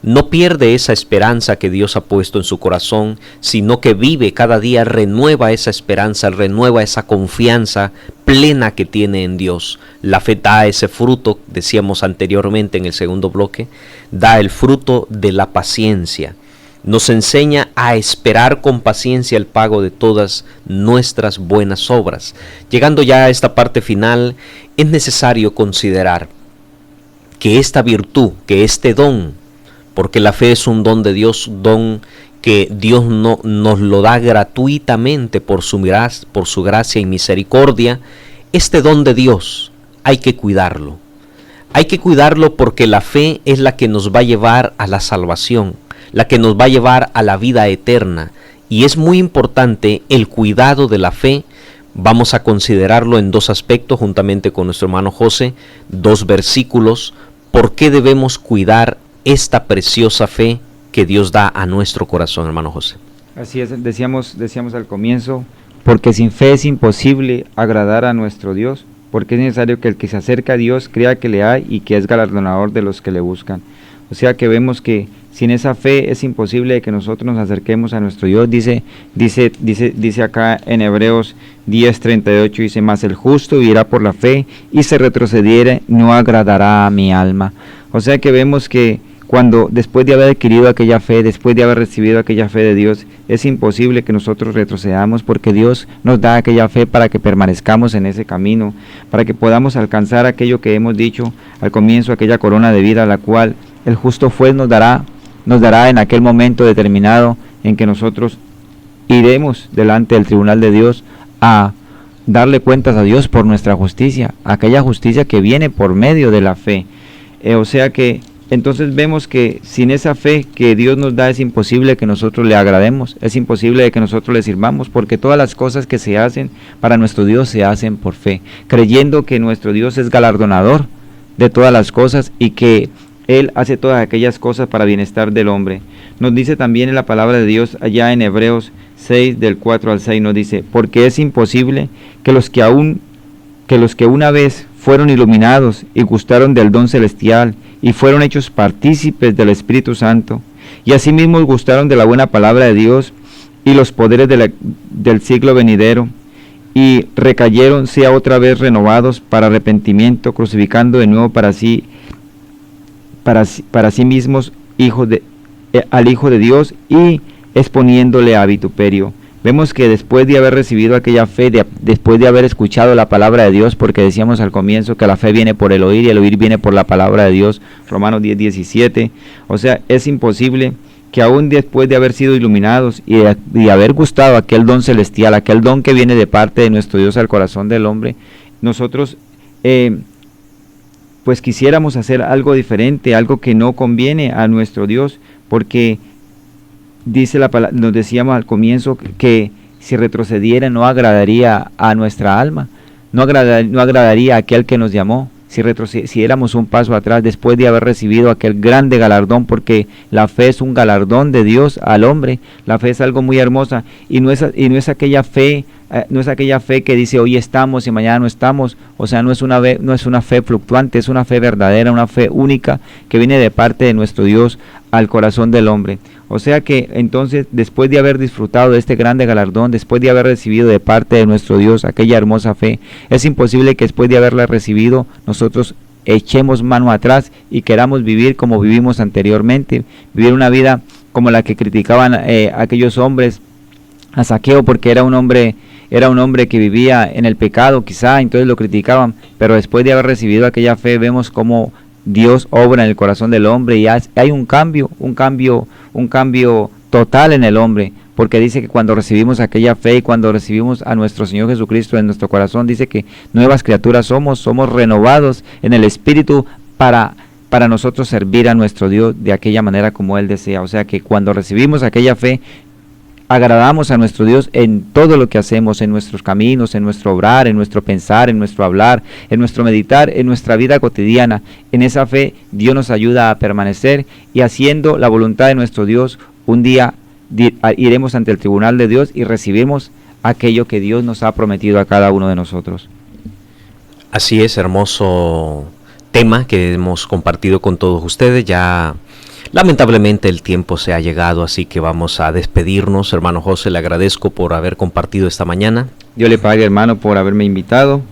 No pierde esa esperanza que Dios ha puesto en su corazón, sino que vive cada día, renueva esa esperanza, renueva esa confianza plena que tiene en Dios. La fe da ese fruto, decíamos anteriormente en el segundo bloque, da el fruto de la paciencia. Nos enseña a esperar con paciencia el pago de todas nuestras buenas obras. Llegando ya a esta parte final, es necesario considerar que esta virtud, que este don, porque la fe es un don de Dios, don que Dios no, nos lo da gratuitamente por su gracia y misericordia. Este don de Dios hay que cuidarlo. Hay que cuidarlo porque la fe es la que nos va a llevar a la salvación, la que nos va a llevar a la vida eterna. Y es muy importante el cuidado de la fe. Vamos a considerarlo en dos aspectos juntamente con nuestro hermano José, dos versículos. ¿Por qué debemos cuidar esta preciosa fe que Dios da a nuestro corazón, hermano José? Así es, decíamos al comienzo, porque sin fe es imposible agradar a nuestro Dios, porque es necesario que el que se acerca a Dios crea que le hay y que es galardonador de los que le buscan. O sea que vemos que sin esa fe es imposible que nosotros nos acerquemos a nuestro Dios. Dice acá en Hebreos 10:38, dice, mas el justo vivirá por la fe, y si retrocediere no agradará a mi alma. O sea que vemos que cuando después de haber adquirido aquella fe, después de haber recibido aquella fe de Dios, es imposible que nosotros retrocedamos, porque Dios nos da aquella fe para que permanezcamos en ese camino, para que podamos alcanzar aquello que hemos dicho al comienzo, aquella corona de vida, la cual el justo juez nos dará en aquel momento determinado en que nosotros iremos delante del tribunal de Dios a darle cuentas a Dios por nuestra justicia, aquella justicia que viene por medio de la fe. O sea que entonces vemos que sin esa fe que Dios nos da es imposible que nosotros le agrademos, es imposible que nosotros le sirvamos, porque todas las cosas que se hacen para nuestro Dios se hacen por fe, creyendo que nuestro Dios es galardonador de todas las cosas y que Él hace todas aquellas cosas para bienestar del hombre. Nos dice también en la palabra de Dios allá en Hebreos 6 del 4 al 6, nos dice, porque es imposible que los que una vez fueron iluminados y gustaron del don celestial y fueron hechos partícipes del Espíritu Santo, y asimismo gustaron de la buena palabra de Dios y los poderes del siglo venidero, y recayeron, sea otra vez renovados para arrepentimiento, crucificando de nuevo para sí mismos al Hijo de Dios y exponiéndole a vituperio. Vemos que después de haber recibido aquella fe, después de haber escuchado la palabra de Dios, porque decíamos al comienzo que la fe viene por el oír y el oír viene por la palabra de Dios, Romanos 10:17, o sea, es imposible que aún después de haber sido iluminados y haber gustado aquel don celestial, aquel don que viene de parte de nuestro Dios al corazón del hombre, nosotros pues quisiéramos hacer algo diferente, algo que no conviene a nuestro Dios, porque dice la palabra, nos decíamos al comienzo que si retrocediera no agradaría a nuestra alma, no agradaría a aquel que nos llamó, si retrocediéramos un paso atrás después de haber recibido aquel grande galardón, porque la fe es un galardón de Dios al hombre, la fe es algo muy hermosa, y no es aquella fe que dice hoy estamos y mañana no estamos, o sea, no es una fe fluctuante, es una fe verdadera, una fe única que viene de parte de nuestro Dios al corazón del hombre. O sea que entonces, después de haber disfrutado de este grande galardón, después de haber recibido de parte de nuestro Dios aquella hermosa fe, es imposible que después de haberla recibido nosotros echemos mano atrás y queramos vivir como vivimos anteriormente, vivir una vida como la que criticaban aquellos hombres a Zaqueo, porque era un hombre que vivía en el pecado quizá, entonces lo criticaban, pero después de haber recibido aquella fe vemos cómo Dios obra en el corazón del hombre y hay un cambio total en el hombre, porque dice que cuando recibimos aquella fe y cuando recibimos a nuestro Señor Jesucristo en nuestro corazón, dice que nuevas criaturas somos renovados en el Espíritu para nosotros servir a nuestro Dios de aquella manera como Él desea. O sea que cuando recibimos aquella fe, agradamos a nuestro Dios en todo lo que hacemos, en nuestros caminos, en nuestro obrar, en nuestro pensar, en nuestro hablar, en nuestro meditar, en nuestra vida cotidiana. En esa fe Dios nos ayuda a permanecer y haciendo la voluntad de nuestro Dios, un día iremos ante el tribunal de Dios y recibimos aquello que Dios nos ha prometido a cada uno de nosotros. Así es, hermoso tema que hemos compartido con todos ustedes. Ya lamentablemente el tiempo se ha llegado, así que vamos a despedirnos. Hermano José, le agradezco por haber compartido esta mañana. Dios le pague, hermano, por haberme invitado,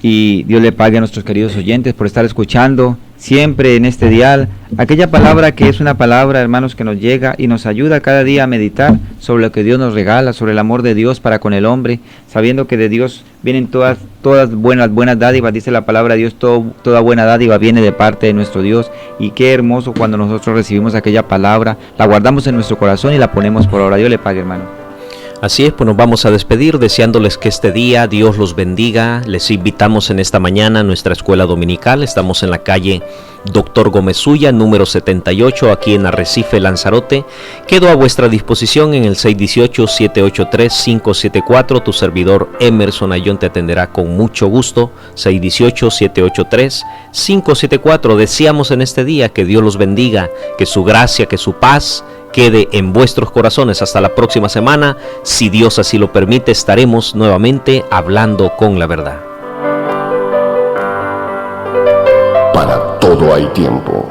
y Dios le pague a nuestros queridos oyentes por estar escuchando siempre en este dial, aquella palabra que es una palabra, hermanos, que nos llega y nos ayuda cada día a meditar sobre lo que Dios nos regala, sobre el amor de Dios para con el hombre, sabiendo que de Dios vienen todas buenas dádivas, dice la palabra de Dios, toda buena dádiva viene de parte de nuestro Dios, y qué hermoso cuando nosotros recibimos aquella palabra, la guardamos en nuestro corazón y la ponemos por obra. Dios le pague, hermano. Así es, pues nos vamos a despedir deseándoles que este día Dios los bendiga. Les invitamos en esta mañana a nuestra escuela dominical. Estamos en la calle Doctor Gómez Suya, número 78, aquí en Arrecife, Lanzarote. Quedo a vuestra disposición en el 618-783-574. Tu servidor Emerson Ayón te atenderá con mucho gusto. 618-783-574. Deseamos en este día que Dios los bendiga, que su gracia, que su paz quede en vuestros corazones. Hasta la próxima semana. Si Dios así lo permite, estaremos nuevamente hablando con la verdad. Para todo hay tiempo.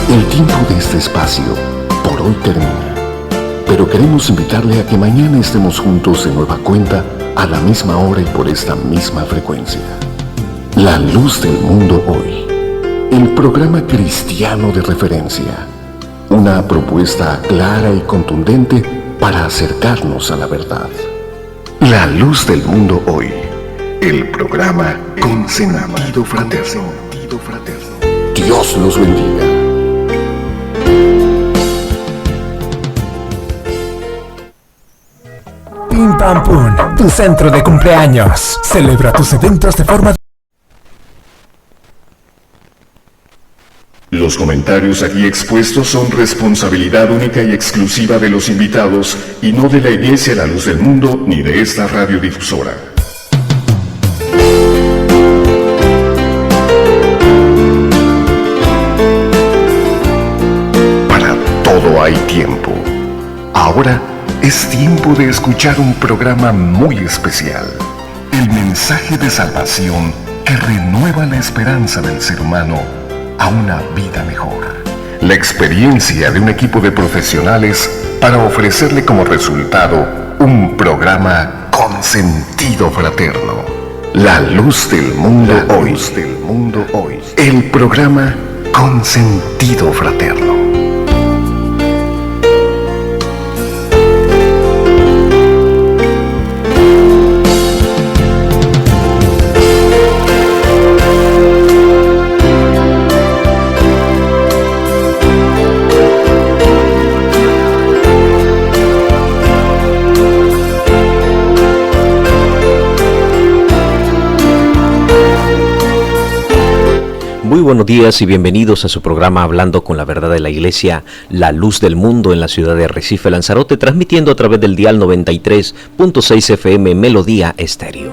El tiempo de este espacio por hoy termina. Pero queremos invitarle a que mañana estemos juntos de nueva cuenta a la misma hora y por esta misma frecuencia. La luz del mundo hoy. El programa cristiano de referencia. Una propuesta clara y contundente para acercarnos a la verdad. La luz del mundo hoy. El programa con sentido fraterno. Dios los bendiga. Pim Pam Pum, tu centro de cumpleaños. Celebra tus eventos de forma... Los comentarios aquí expuestos son responsabilidad única y exclusiva de los invitados y no de la Iglesia La Luz del Mundo ni de esta radiodifusora. Para todo hay tiempo. Ahora es tiempo de escuchar un programa muy especial. El mensaje de salvación que renueva la esperanza del ser humano a una vida mejor. La experiencia de un equipo de profesionales para ofrecerle como resultado un programa con sentido fraterno. La luz del mundo hoy. El programa con sentido fraterno. Muy buenos días y bienvenidos a su programa Hablando con la Verdad de la Iglesia, La Luz del Mundo en la ciudad de Arrecife, Lanzarote, transmitiendo a través del dial 93.6 FM Melodía Estéreo.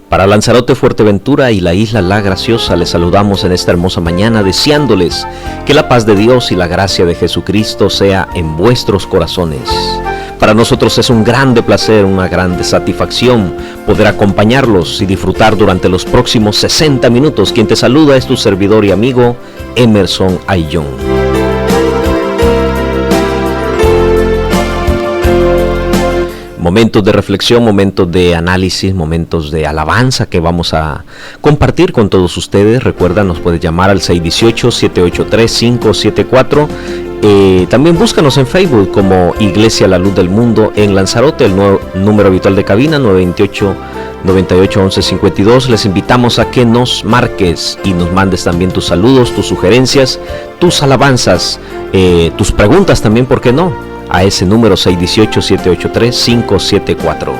Para Lanzarote, Fuerteventura y la isla La Graciosa, les saludamos en esta hermosa mañana deseándoles que la paz de Dios y la gracia de Jesucristo sea en vuestros corazones. Para nosotros es un grande placer, una grande satisfacción poder acompañarlos y disfrutar durante los próximos 60 minutos. Quien te saluda es tu servidor y amigo Emerson Ayón. Momentos de reflexión, momentos de análisis, momentos de alabanza que vamos a compartir con todos ustedes. Recuerda, nos puedes llamar al 618-783-574. También búscanos en Facebook como Iglesia La Luz del Mundo en Lanzarote, el número habitual de cabina 928-98-11-52. Les invitamos a que nos marques y nos mandes también tus saludos, tus sugerencias, tus alabanzas, tus preguntas también, ¿por qué no? A ese número 618-783-574.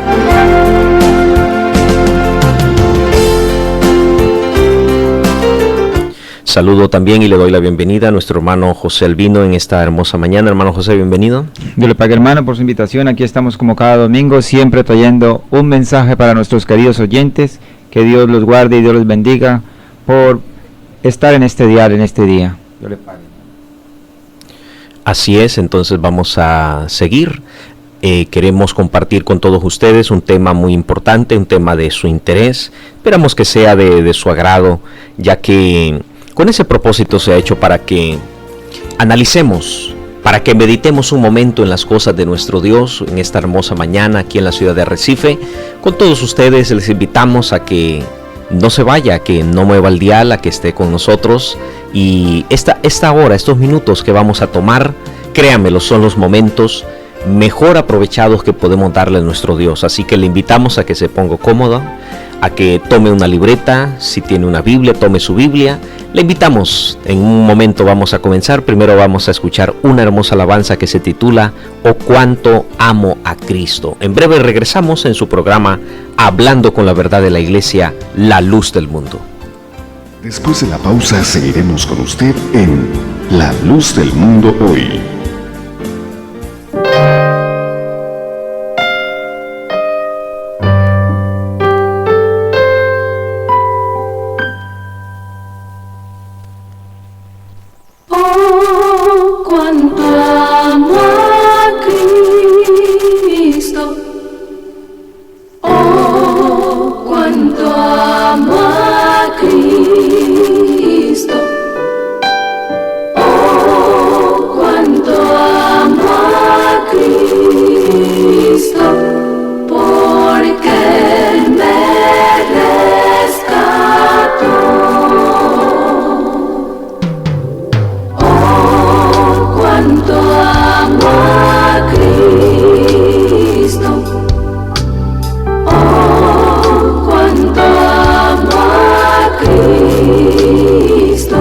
Saludo también y le doy la bienvenida a nuestro hermano José Albino en esta hermosa mañana. Hermano José, bienvenido. Dios le pague, hermano, por su invitación. Aquí estamos como cada domingo, siempre trayendo un mensaje para nuestros queridos oyentes. Que Dios los guarde y Dios los bendiga por estar en este dial, en este día. Dios le pague. Así es, entonces vamos a seguir. Queremos compartir con todos ustedes un tema muy importante, un tema de su interés. Esperamos que sea de su agrado, ya que con ese propósito se ha hecho para que analicemos, para que meditemos un momento en las cosas de nuestro Dios en esta hermosa mañana aquí en la ciudad de Arrecife. Con todos ustedes les invitamos a que no se vaya, que no mueva el dial, a que esté con nosotros. Y esta hora, estos minutos que vamos a tomar, créanmelo, son los momentos mejor aprovechados que podemos darle a nuestro Dios. Así que le invitamos a que se ponga cómodo, a que tome una libreta, si tiene una Biblia, tome su Biblia. Le invitamos, en un momento vamos a comenzar. Primero vamos a escuchar una hermosa alabanza que se titula "Oh cuánto amo a Cristo". En breve regresamos en su programa Hablando con la Verdad de la Iglesia, La Luz del Mundo. Después de la pausa seguiremos con usted en La Luz del Mundo Hoy. Oh, cuánto amo a Cristo. Oh, cuánto amo a Cristo. Oh, cuánto amo a Cristo. Porque Él me rescató. Cuánto amo a Cristo. Oh, cuánto amo a Cristo.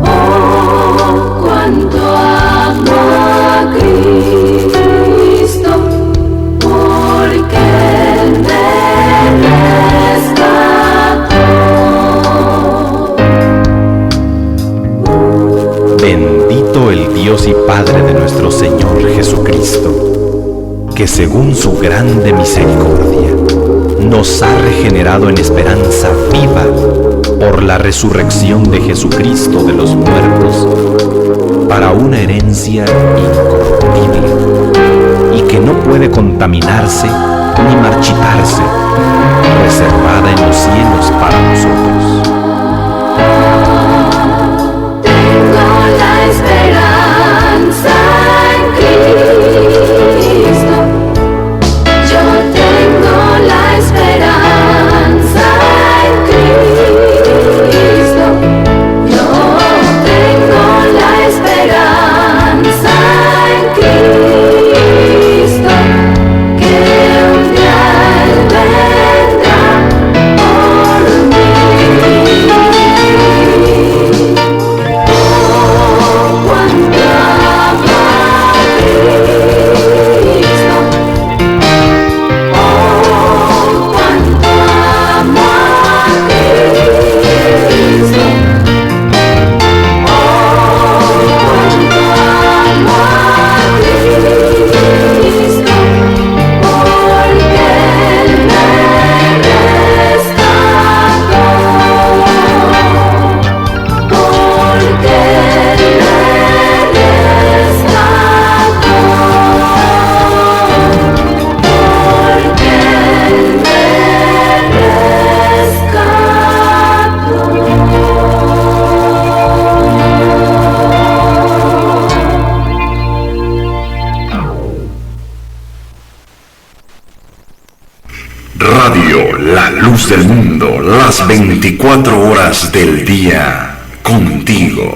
Oh, cuánto amo a Cristo. Porque Él me rescató. Bendito el Dios y Padre de nuestro Señor Jesucristo, que según su grande misericordia nos ha regenerado en esperanza viva por la resurrección de Jesucristo de los muertos, para una herencia incorruptible y que no puede contaminarse ni marchitarse, reservada en los cielos para nosotros. La esperanza en Cristo. Yo tengo la esperanza en Cristo. Yo tengo la esperanza en Cristo. Que un día Él vendrá por mí. Radio La Luz del Mundo, las 24 horas del día, contigo.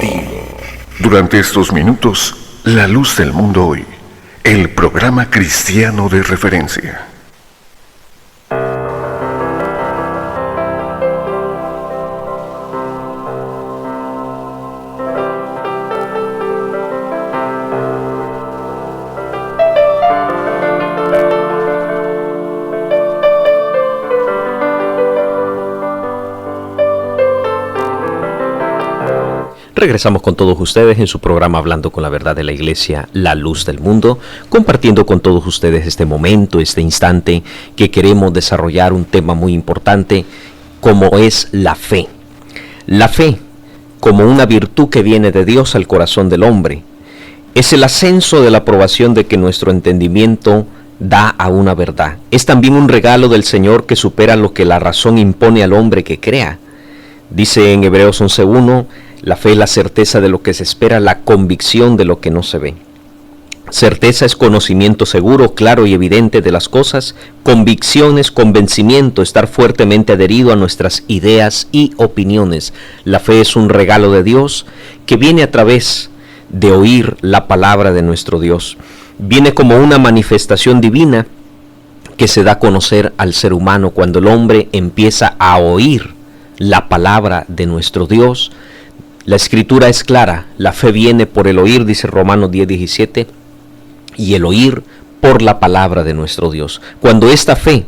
Durante estos minutos, La Luz del Mundo Hoy, el programa cristiano de referencia. Regresamos con todos ustedes en su programa Hablando con la Verdad de la Iglesia, La Luz del Mundo, compartiendo con todos ustedes este momento, este instante, que queremos desarrollar un tema muy importante, como es la fe. La fe, como una virtud que viene de Dios al corazón del hombre, es el ascenso de la aprobación de que nuestro entendimiento da a una verdad. Es también un regalo del Señor que supera lo que la razón impone al hombre que crea. Dice en Hebreos 11:1, La fe es la certeza de lo que se espera, la convicción de lo que no se ve. Certeza es conocimiento seguro, claro y evidente de las cosas. Convicción es convencimiento, estar fuertemente adherido a nuestras ideas y opiniones. La fe es un regalo de Dios que viene a través de oír la palabra de nuestro Dios. Viene como una manifestación divina que se da a conocer al ser humano cuando el hombre empieza a oír la palabra de nuestro Dios. La escritura es clara, la fe viene por el oír, dice Romanos 10:17, y el oír por la palabra de nuestro Dios. Cuando esta fe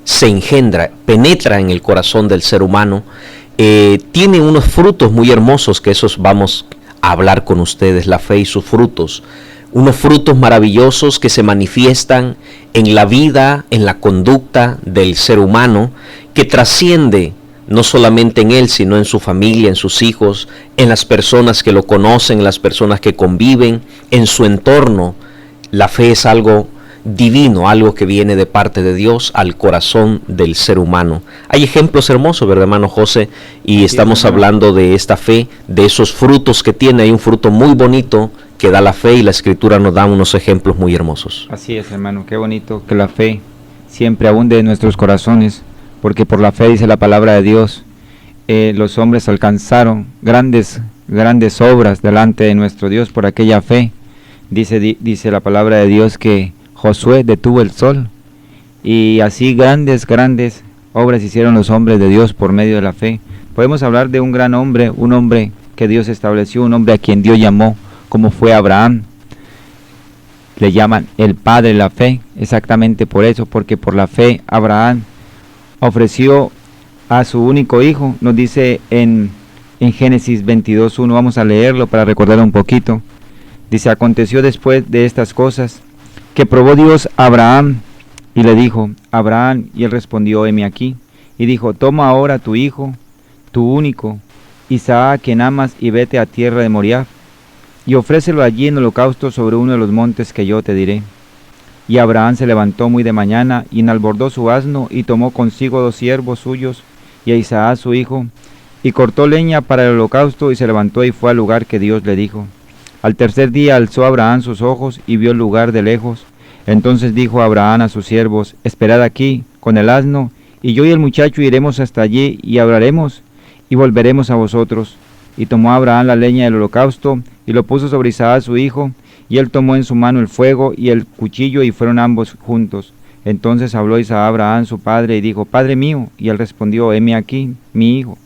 se engendra, penetra en el corazón del ser humano, tiene unos frutos muy hermosos que esos vamos a hablar con ustedes, la fe y sus frutos. Unos frutos maravillosos que se manifiestan en la vida, en la conducta del ser humano, que trasciende no solamente en él, sino en su familia, en sus hijos, en las personas que lo conocen, en las personas que conviven, en su entorno. La fe es algo divino, algo que viene de parte de Dios al corazón del ser humano. Hay ejemplos hermosos, ¿verdad, hermano José? Y estamos hablando de esta fe, de esos frutos que tiene. Hay un fruto muy bonito que da la fe y la Escritura nos da unos ejemplos muy hermosos. Así es, hermano, qué bonito que la fe siempre abunde en nuestros corazones, porque por la fe, dice la palabra de Dios, los hombres alcanzaron grandes obras delante de nuestro Dios por aquella fe. Dice la palabra de Dios que Josué detuvo el sol, y así grandes obras hicieron los hombres de Dios por medio de la fe. Podemos hablar de un gran hombre, un hombre que Dios estableció, un hombre a quien Dios llamó, como fue Abraham. Le llaman el padre de la fe, exactamente por eso, porque por la fe Abraham ofreció a su único hijo. Nos dice en Génesis 22:1, vamos a leerlo para recordar un poquito. Dice: aconteció después de estas cosas que probó Dios a Abraham y le dijo: Abraham, y él respondió: heme aquí. Y dijo: toma ahora tu hijo, tu único, Isaac, quien amas, y vete a tierra de Moriah, y ofrécelo allí en holocausto sobre uno de los montes que yo te diré. Y Abraham se levantó muy de mañana, y enalbordó su asno, y tomó consigo 2 siervos suyos, y a Isaac su hijo, y cortó leña para el holocausto, y se levantó y fue al lugar que Dios le dijo. Al tercer día alzó Abraham sus ojos, y vio el lugar de lejos. Entonces dijo Abraham a sus siervos: esperad aquí con el asno, y yo y el muchacho iremos hasta allí, y hablaremos, y volveremos a vosotros. Y tomó Abraham la leña del holocausto, y lo puso sobre Isaac su hijo, y él tomó en su mano el fuego y el cuchillo, y fueron ambos juntos. Entonces habló Isaac a Abraham su padre, y dijo: Padre mío. Y él respondió: heme aquí, mi hijo.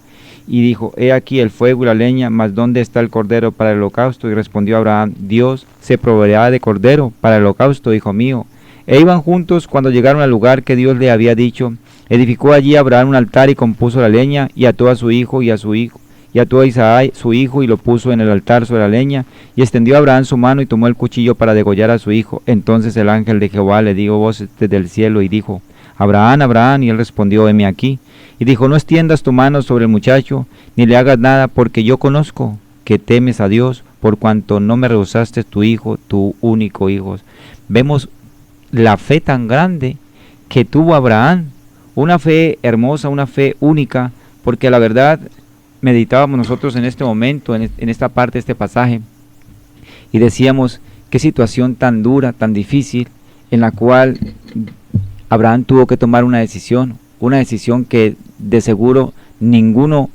Y dijo: he aquí el fuego y la leña, mas ¿dónde está el cordero para el holocausto? Y respondió Abraham: Dios se proveerá de cordero para el holocausto, hijo mío. E iban juntos cuando llegaron al lugar que Dios le había dicho. Edificó allí Abraham un altar, y compuso la leña, y ató a su hijo, y ató a Isaac su hijo, y lo puso en el altar sobre la leña. Y extendió Abraham su mano, y tomó el cuchillo para degollar a su hijo. Entonces el ángel de Jehová le dio voz desde el cielo, y dijo: Abraham, Abraham. Y él respondió: heme aquí. Y dijo: no extiendas tu mano sobre el muchacho, ni le hagas nada, porque yo conozco que temes a Dios, por cuanto no me rehusaste tu hijo, tu único hijo. Vemos la fe tan grande que tuvo Abraham, una fe hermosa, una fe única, porque la verdad meditábamos nosotros en este momento, en esta parte de este pasaje, y decíamos: qué situación tan dura, tan difícil, en la cual Abraham tuvo que tomar una decisión que de seguro ninguno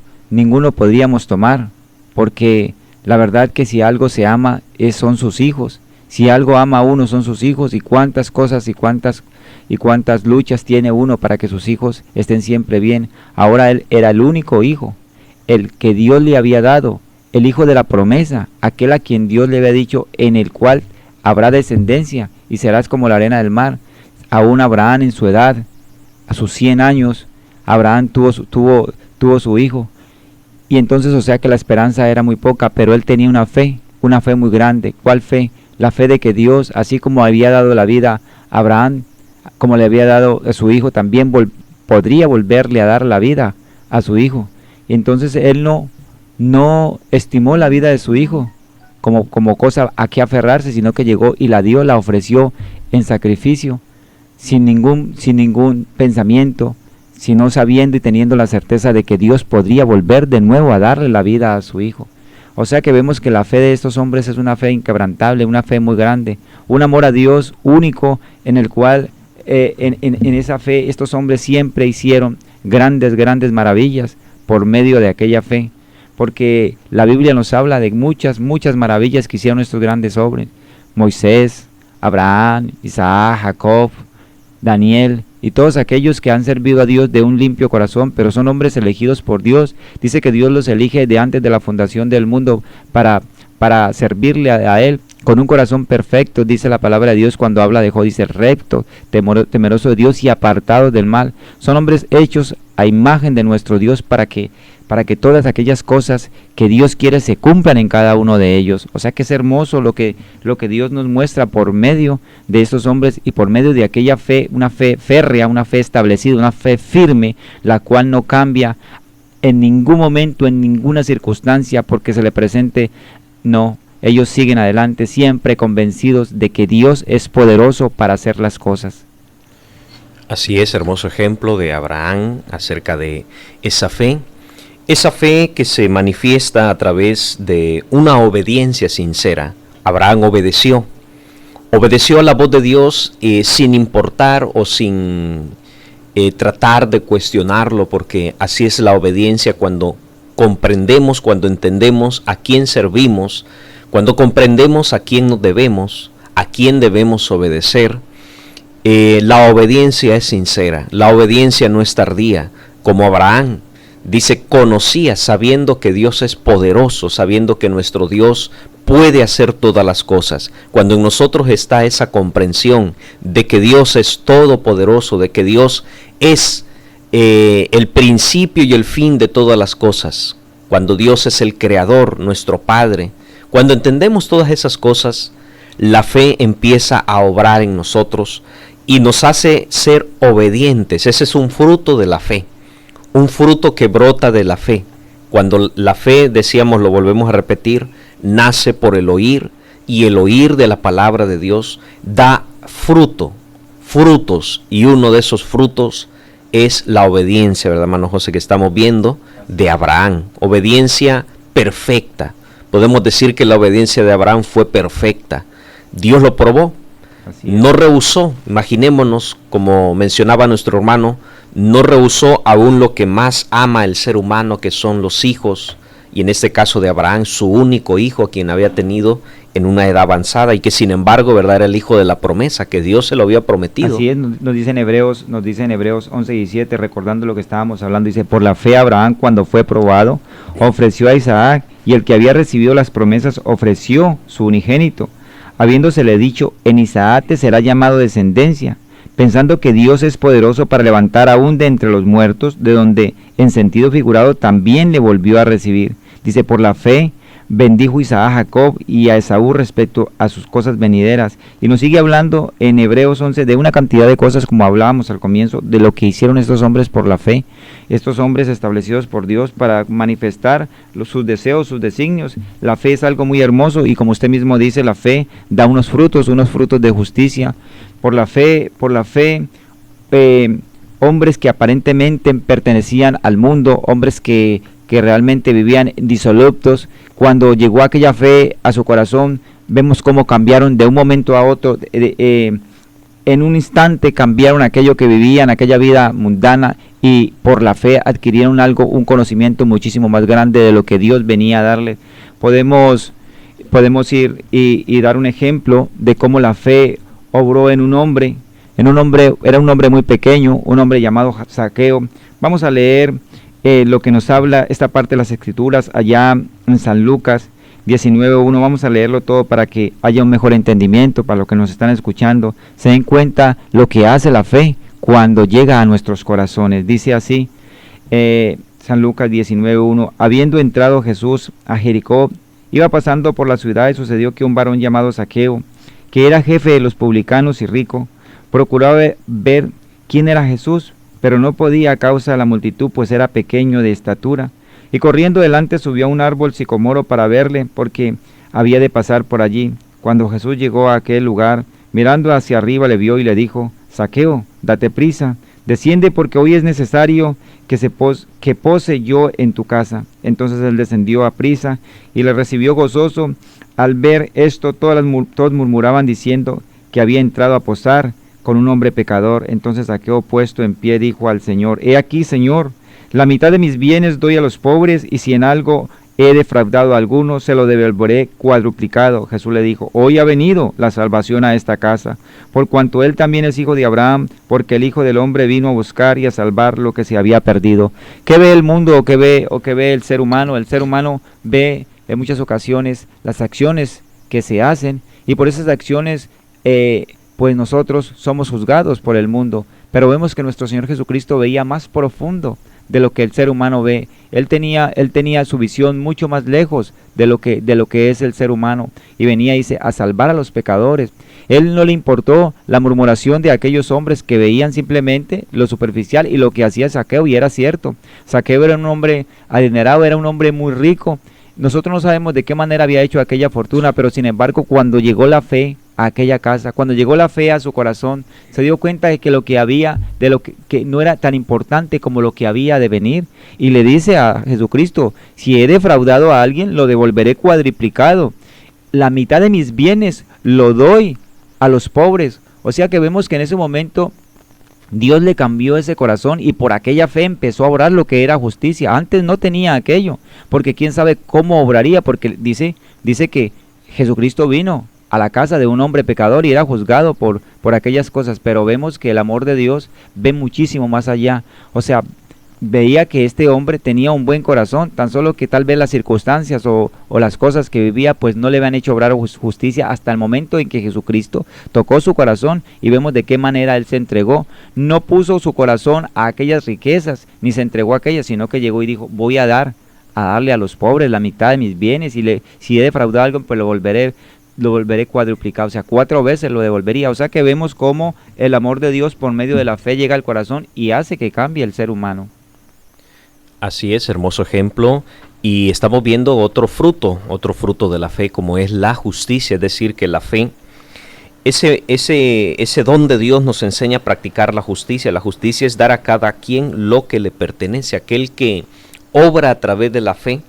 podríamos tomar, porque la verdad que si algo se ama son sus hijos. Si algo ama a uno son sus hijos, y cuántas cosas y cuántas luchas tiene uno para que sus hijos estén siempre bien. Ahora él era el único hijo, el que Dios le había dado, el hijo de la promesa, aquel a quien Dios le había dicho: en el cual habrá descendencia y serás como la arena del mar. Aún Abraham en su edad, a sus 100 años, Abraham tuvo su hijo. Y entonces, o sea que la esperanza era muy poca, pero él tenía una fe muy grande. ¿Cuál fe? La fe de que Dios, así como había dado la vida a Abraham, como le había dado a su hijo, también podría volverle a dar la vida a su hijo. Y entonces él no estimó la vida de su hijo como cosa a que aferrarse, sino que llegó y la ofreció en sacrificio, sin ningún pensamiento, sino sabiendo y teniendo la certeza de que Dios podría volver de nuevo a darle la vida a su hijo. O sea que vemos que la fe de estos hombres es una fe inquebrantable, una fe muy grande, un amor a Dios único en el cual en esa fe estos hombres siempre hicieron grandes maravillas por medio de aquella fe, porque la Biblia nos habla de muchas maravillas que hicieron estos grandes hombres: Moisés, Abraham, Isaac, Jacob, Daniel y todos aquellos que han servido a Dios de un limpio corazón, pero son hombres elegidos por Dios. Dice que Dios los elige de antes de la fundación del mundo para servirle a Él con un corazón perfecto, dice la palabra de Dios cuando habla de Job, dice recto, temeroso de Dios y apartado del mal. Son hombres hechos a imagen de nuestro Dios para que todas aquellas cosas que Dios quiere se cumplan en cada uno de ellos. O sea que es hermoso lo que Dios nos muestra por medio de estos hombres y por medio de aquella fe, una fe férrea, una fe establecida, una fe firme, la cual no cambia en ningún momento, en ninguna circunstancia, porque se le presente, no. Ellos siguen adelante siempre convencidos de que Dios es poderoso para hacer las cosas. Así es, hermoso ejemplo de Abraham acerca de esa fe que se manifiesta a través de una obediencia sincera. Abraham obedeció a la voz de Dios sin importar o sin tratar de cuestionarlo, porque así es la obediencia cuando comprendemos, cuando entendemos a quién servimos, cuando comprendemos a quién nos debemos, a quién debemos obedecer. La obediencia es sincera, la obediencia no es tardía, como Abraham. Dice, conocía, sabiendo que Dios es poderoso, sabiendo que nuestro Dios puede hacer todas las cosas. Cuando en nosotros está esa comprensión de que Dios es todopoderoso, de que Dios es el principio y el fin de todas las cosas, cuando Dios es el creador, nuestro Padre, cuando entendemos todas esas cosas, la fe empieza a obrar en nosotros y nos hace ser obedientes. Ese es un fruto de la fe, un fruto que brota de la fe. Cuando la fe, decíamos, lo volvemos a repetir, nace por el oír, y el oír de la palabra de Dios da frutos, y uno de esos frutos es la obediencia, ¿verdad, hermano José? Que estamos viendo de Abraham, obediencia perfecta. Podemos decir que la obediencia de Abraham fue perfecta. Dios lo probó, no rehusó. Imaginémonos, como mencionaba nuestro hermano, no rehusó aún lo que más ama el ser humano, que son los hijos, y en este caso de Abraham, su único hijo, a quien había tenido en una edad avanzada, y que sin embargo, ¿verdad?, era el hijo de la promesa, que Dios se lo había prometido. Así es, nos dice en Hebreos 11:17, recordando lo que estábamos hablando, dice, por la fe Abraham, cuando fue probado, ofreció a Isaac, y el que había recibido las promesas ofreció su unigénito, habiéndosele dicho, en Isaac te será llamado descendencia, pensando que Dios es poderoso para levantar aún de entre los muertos, de donde en sentido figurado también le volvió a recibir. Dice, por la fe bendijo Isaac a Jacob y a Esaú respecto a sus cosas venideras. Y nos sigue hablando en Hebreos 11 de una cantidad de cosas, como hablábamos al comienzo, de lo que hicieron estos hombres por la fe. Estos hombres establecidos por Dios para manifestar sus deseos, sus designios. La fe es algo muy hermoso y, como usted mismo dice, la fe da unos frutos de justicia. Por la fe, hombres que aparentemente pertenecían al mundo, hombres que realmente vivían disolutos, cuando llegó aquella fe a su corazón, vemos cómo cambiaron de un momento a otro, en un instante cambiaron aquello que vivían, aquella vida mundana, y por la fe adquirieron un conocimiento muchísimo más grande de lo que Dios venía a darles. Podemos ir y dar un ejemplo de cómo la fe obró en un hombre, era un hombre muy pequeño, un hombre llamado Zaqueo. Vamos a leer lo que nos habla esta parte de las Escrituras allá en San Lucas 19:1. Vamos a leerlo todo para que haya un mejor entendimiento, para los que nos están escuchando se den cuenta lo que hace la fe cuando llega a nuestros corazones. Dice así, San Lucas 19:1, habiendo entrado Jesús a Jericó, iba pasando por la ciudad, y sucedió que un varón llamado Zaqueo, que era jefe de los publicanos y rico, procuraba ver quién era Jesús, pero no podía a causa de la multitud, pues era pequeño de estatura. Y corriendo delante subió a un árbol sicomoro para verle, porque había de pasar por allí. Cuando Jesús llegó a aquel lugar, mirando hacia arriba le vio y le dijo, Zaqueo, date prisa, desciende porque hoy es necesario que pose yo en tu casa. Entonces él descendió a prisa y le recibió gozoso. Al ver esto, todos murmuraban diciendo que había entrado a posar con un hombre pecador. Entonces Zaqueo, puesto en pie, dijo al Señor: He aquí, Señor, la mitad de mis bienes doy a los pobres, y si en algo he defraudado a alguno, se lo devolveré cuadruplicado. Jesús le dijo: Hoy ha venido la salvación a esta casa, por cuanto él también es hijo de Abraham, porque el Hijo del Hombre vino a buscar y a salvar lo que se había perdido. ¿Qué ve el mundo o qué ve el ser humano? El ser humano ve en muchas ocasiones las acciones que se hacen, y por esas acciones pues nosotros somos juzgados por el mundo. Pero vemos que nuestro Señor Jesucristo veía más profundo de lo que el ser humano ve. Él tenía su visión mucho más lejos de lo que es el ser humano, y venía, dice, a salvar a los pecadores. Él no le importó la murmuración de aquellos hombres que veían simplemente lo superficial y lo que hacía Zaqueo, y era cierto. Zaqueo era un hombre adinerado, era un hombre muy rico. Nosotros no sabemos de qué manera había hecho aquella fortuna, pero sin embargo, cuando llegó la fe a aquella casa, cuando llegó la fe a su corazón, se dio cuenta de que lo que había, que no era tan importante como lo que había de venir, y le dice a Jesucristo: si he defraudado a alguien, lo devolveré cuadriplicado. La mitad de mis bienes lo doy a los pobres. O sea que vemos que en ese momento Dios le cambió ese corazón, y por aquella fe empezó a obrar lo que era justicia. Antes no tenía aquello, porque quién sabe cómo obraría, porque dice que Jesucristo vino a la casa de un hombre pecador y era juzgado por aquellas cosas. Pero vemos que el amor de Dios ve muchísimo más allá. O sea, veía que este hombre tenía un buen corazón, tan solo que tal vez las circunstancias o las cosas que vivía pues no le habían hecho obrar justicia, hasta el momento en que Jesucristo tocó su corazón, y vemos de qué manera él se entregó. No puso su corazón a aquellas riquezas, ni se entregó a aquellas, sino que llegó y dijo: voy a darle a los pobres la mitad de mis bienes, y si he defraudado algo, pues lo volveré cuadruplicado. O sea, 4 veces lo devolvería. O sea que vemos cómo el amor de Dios por medio de la fe llega al corazón y hace que cambie el ser humano. Así es, hermoso ejemplo. Y estamos viendo otro fruto de la fe, como es la justicia. Es decir, que la fe, ese don de Dios nos enseña a practicar la justicia. La justicia es dar a cada quien lo que le pertenece. Aquel que obra a través de la fe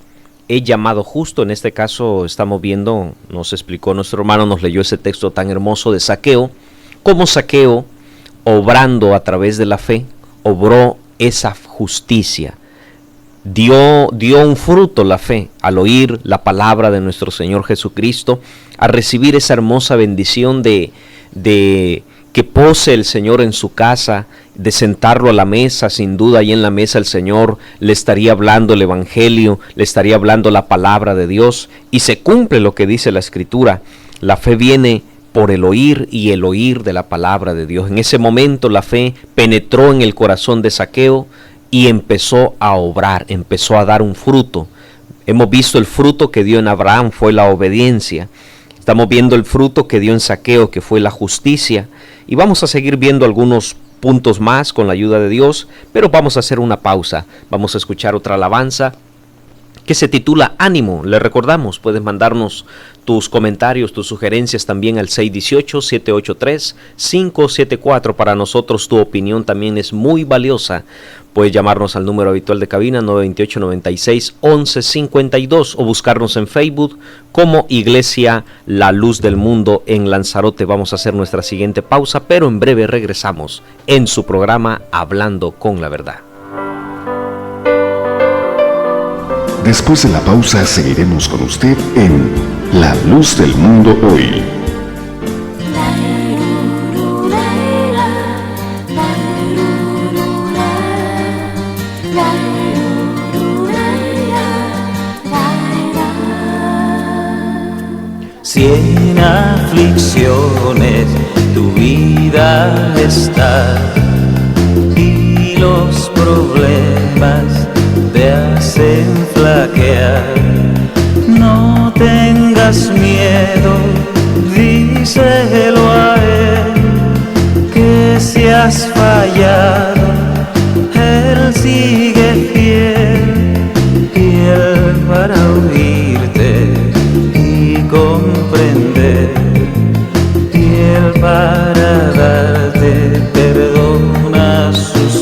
es llamado justo. En este caso estamos viendo, nos explicó nuestro hermano, nos leyó ese texto tan hermoso de Zaqueo, cómo Zaqueo, obrando a través de la fe, obró esa justicia. Dio un fruto la fe al oír la palabra de nuestro Señor Jesucristo, a recibir esa hermosa bendición de que pose el Señor en su casa, de sentarlo a la mesa. Sin duda ahí en la mesa el Señor le estaría hablando el Evangelio, le estaría hablando la palabra de Dios, y se cumple lo que dice la Escritura: la fe viene por el oír, y el oír de la palabra de Dios. En ese momento la fe penetró en el corazón de Zaqueo y empezó a obrar, empezó a dar un fruto. Hemos visto el fruto que dio en Abraham, fue la obediencia. Estamos viendo el fruto que dio en Zaqueo, que fue la justicia. Y vamos a seguir viendo algunos puntos más con la ayuda de Dios, pero vamos a hacer una pausa. Vamos a escuchar otra alabanza que se titula Ánimo. Le recordamos, puedes mandarnos tus comentarios, tus sugerencias también al 618-783-574. Para nosotros tu opinión también es muy valiosa. Puedes llamarnos al número habitual de cabina 928-96-1152 o buscarnos en Facebook como Iglesia La Luz del Mundo en Lanzarote. Vamos a hacer nuestra siguiente pausa, pero en breve regresamos en su programa Hablando con la Verdad. Después de la pausa seguiremos con usted en La Luz del Mundo Hoy. Si en aflicciones tu vida está y los problemas te hacen flaquear, no tengas miedo, díselo a él, que si has fallado, él sigue fiel, y él para oírte y comprender, y él para darte perdona sus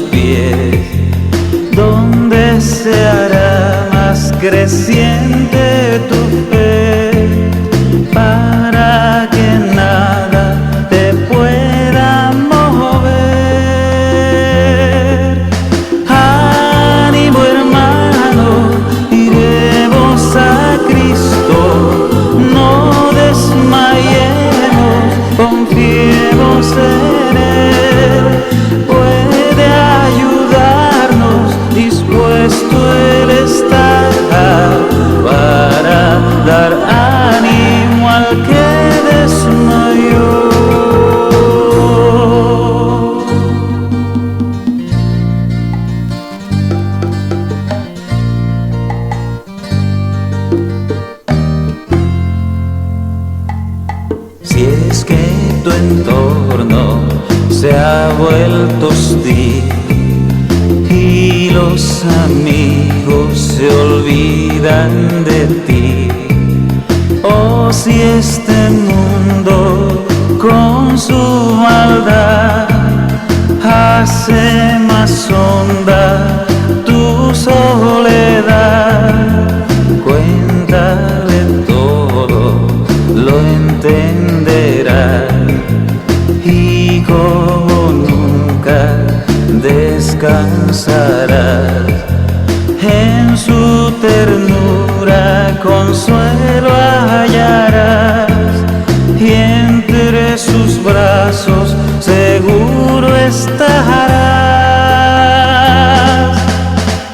desmayó. Si es que tu entorno se ha vuelto hostil y los amigos se olvidan de ti, o si este mundo con su maldad hace más honda tu soledad, cuéntale todo, lo entenderá, y como nunca descansarás en su ternura, consuelo hallarás, y entre sus brazos seguro estarás.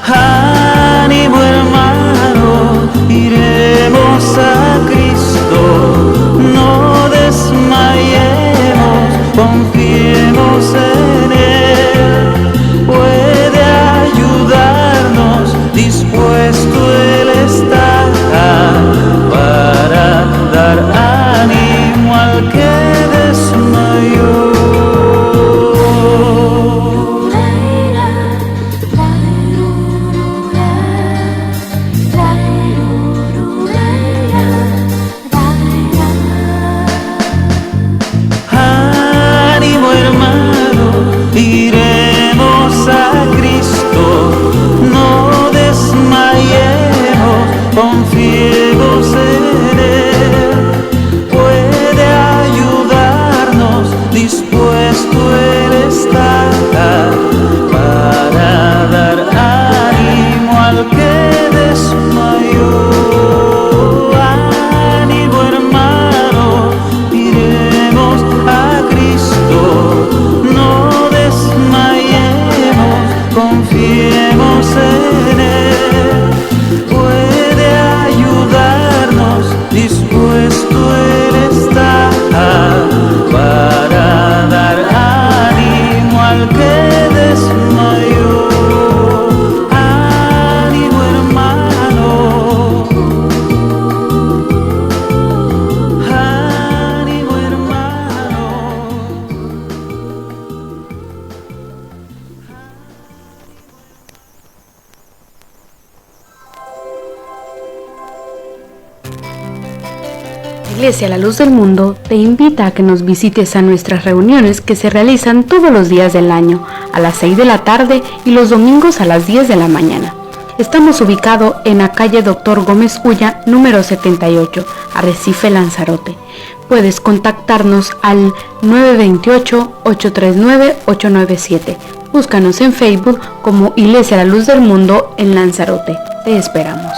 Ánimo, hermano, iremos a Cristo, no desmayemos, confiemos en Él, puede ayudarnos, dispuesto Él está para dar ánimo al que desmayó. Ánimo, hermano, iremos a Cristo, no desmayemos, confiemos en Él, puede ayudarnos, dispuesto Él está para dar ánimo al que desmayó. Ánimo, hermano, iremos a Cristo, no desmayemos, confiemos en Él, puede ayudarnos, dispuesto Él está para dar ánimo al que desmayó. Ánimo, hermano, ánimo, hermano. Iglesia La Luz del Mundo te invita a que nos visites a nuestras reuniones que se realizan todos los días del año, a las 6 de la tarde y los domingos a las 10 de la mañana. Estamos ubicados en la calle Dr. Gómez Ulla, número 78, Arrecife, Lanzarote. Puedes contactarnos al 928-839-897. Búscanos en Facebook como Iglesia La Luz del Mundo en Lanzarote. Te esperamos.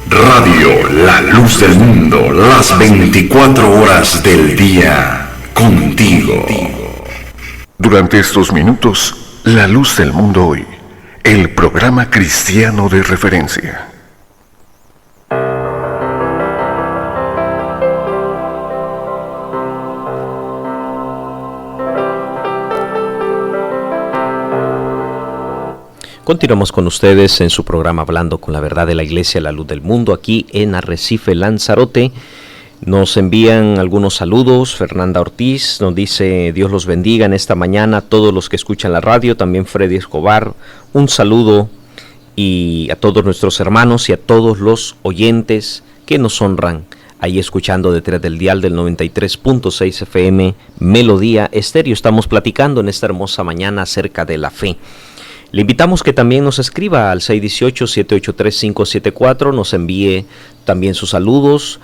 Radio La Luz del Mundo, las 24 horas del día, contigo. Durante estos minutos, La Luz del Mundo hoy, el programa cristiano de referencia. Continuamos con ustedes en su programa Hablando con la Verdad de la Iglesia La Luz del Mundo, aquí en Arrecife, Lanzarote. Nos envían algunos saludos. Fernanda Ortiz nos dice: Dios los bendiga en esta mañana a todos los que escuchan la radio. También Freddy Escobar, un saludo, y a todos nuestros hermanos y a todos los oyentes que nos honran ahí escuchando detrás del dial del 93.6 FM Melodía Estéreo. Estamos platicando en esta hermosa mañana acerca de la fe. Le invitamos que también nos escriba al 618-783-574, nos envíe también sus saludos,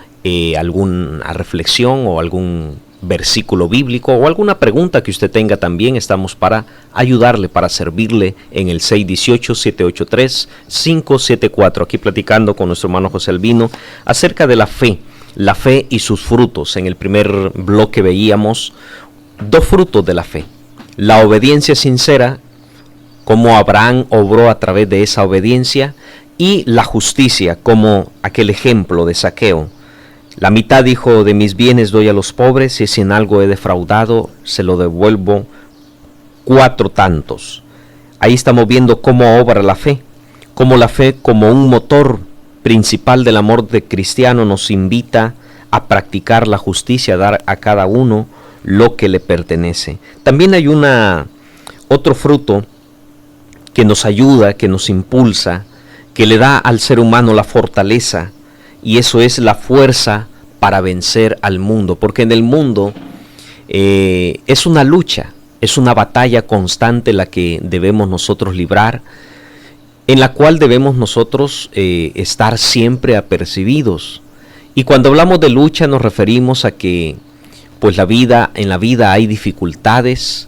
alguna reflexión o algún versículo bíblico o alguna pregunta que usted tenga también. Estamos para ayudarle, para servirle en el 618-783-574. Aquí platicando con nuestro hermano José Albino acerca de la fe y sus frutos. En el primer bloque veíamos dos frutos de la fe: la obediencia sincera, cómo Abraham obró a través de esa obediencia, y la justicia, como aquel ejemplo de Zaqueo, La mitad, dijo, de mis bienes doy a los pobres, y si en algo he defraudado, se lo devuelvo 4 tantos. Ahí estamos viendo cómo obra la fe, cómo la fe, como un motor principal del amor de cristiano, nos invita a practicar la justicia, a dar a cada uno lo que le pertenece. También hay otro fruto que nos ayuda, que nos impulsa, que le da al ser humano la fortaleza, y eso es la fuerza para vencer al mundo, porque en el mundo es una lucha, es una batalla constante la que debemos nosotros librar, en la cual debemos nosotros estar siempre apercibidos. Y cuando hablamos de lucha nos referimos a que pues en la vida hay dificultades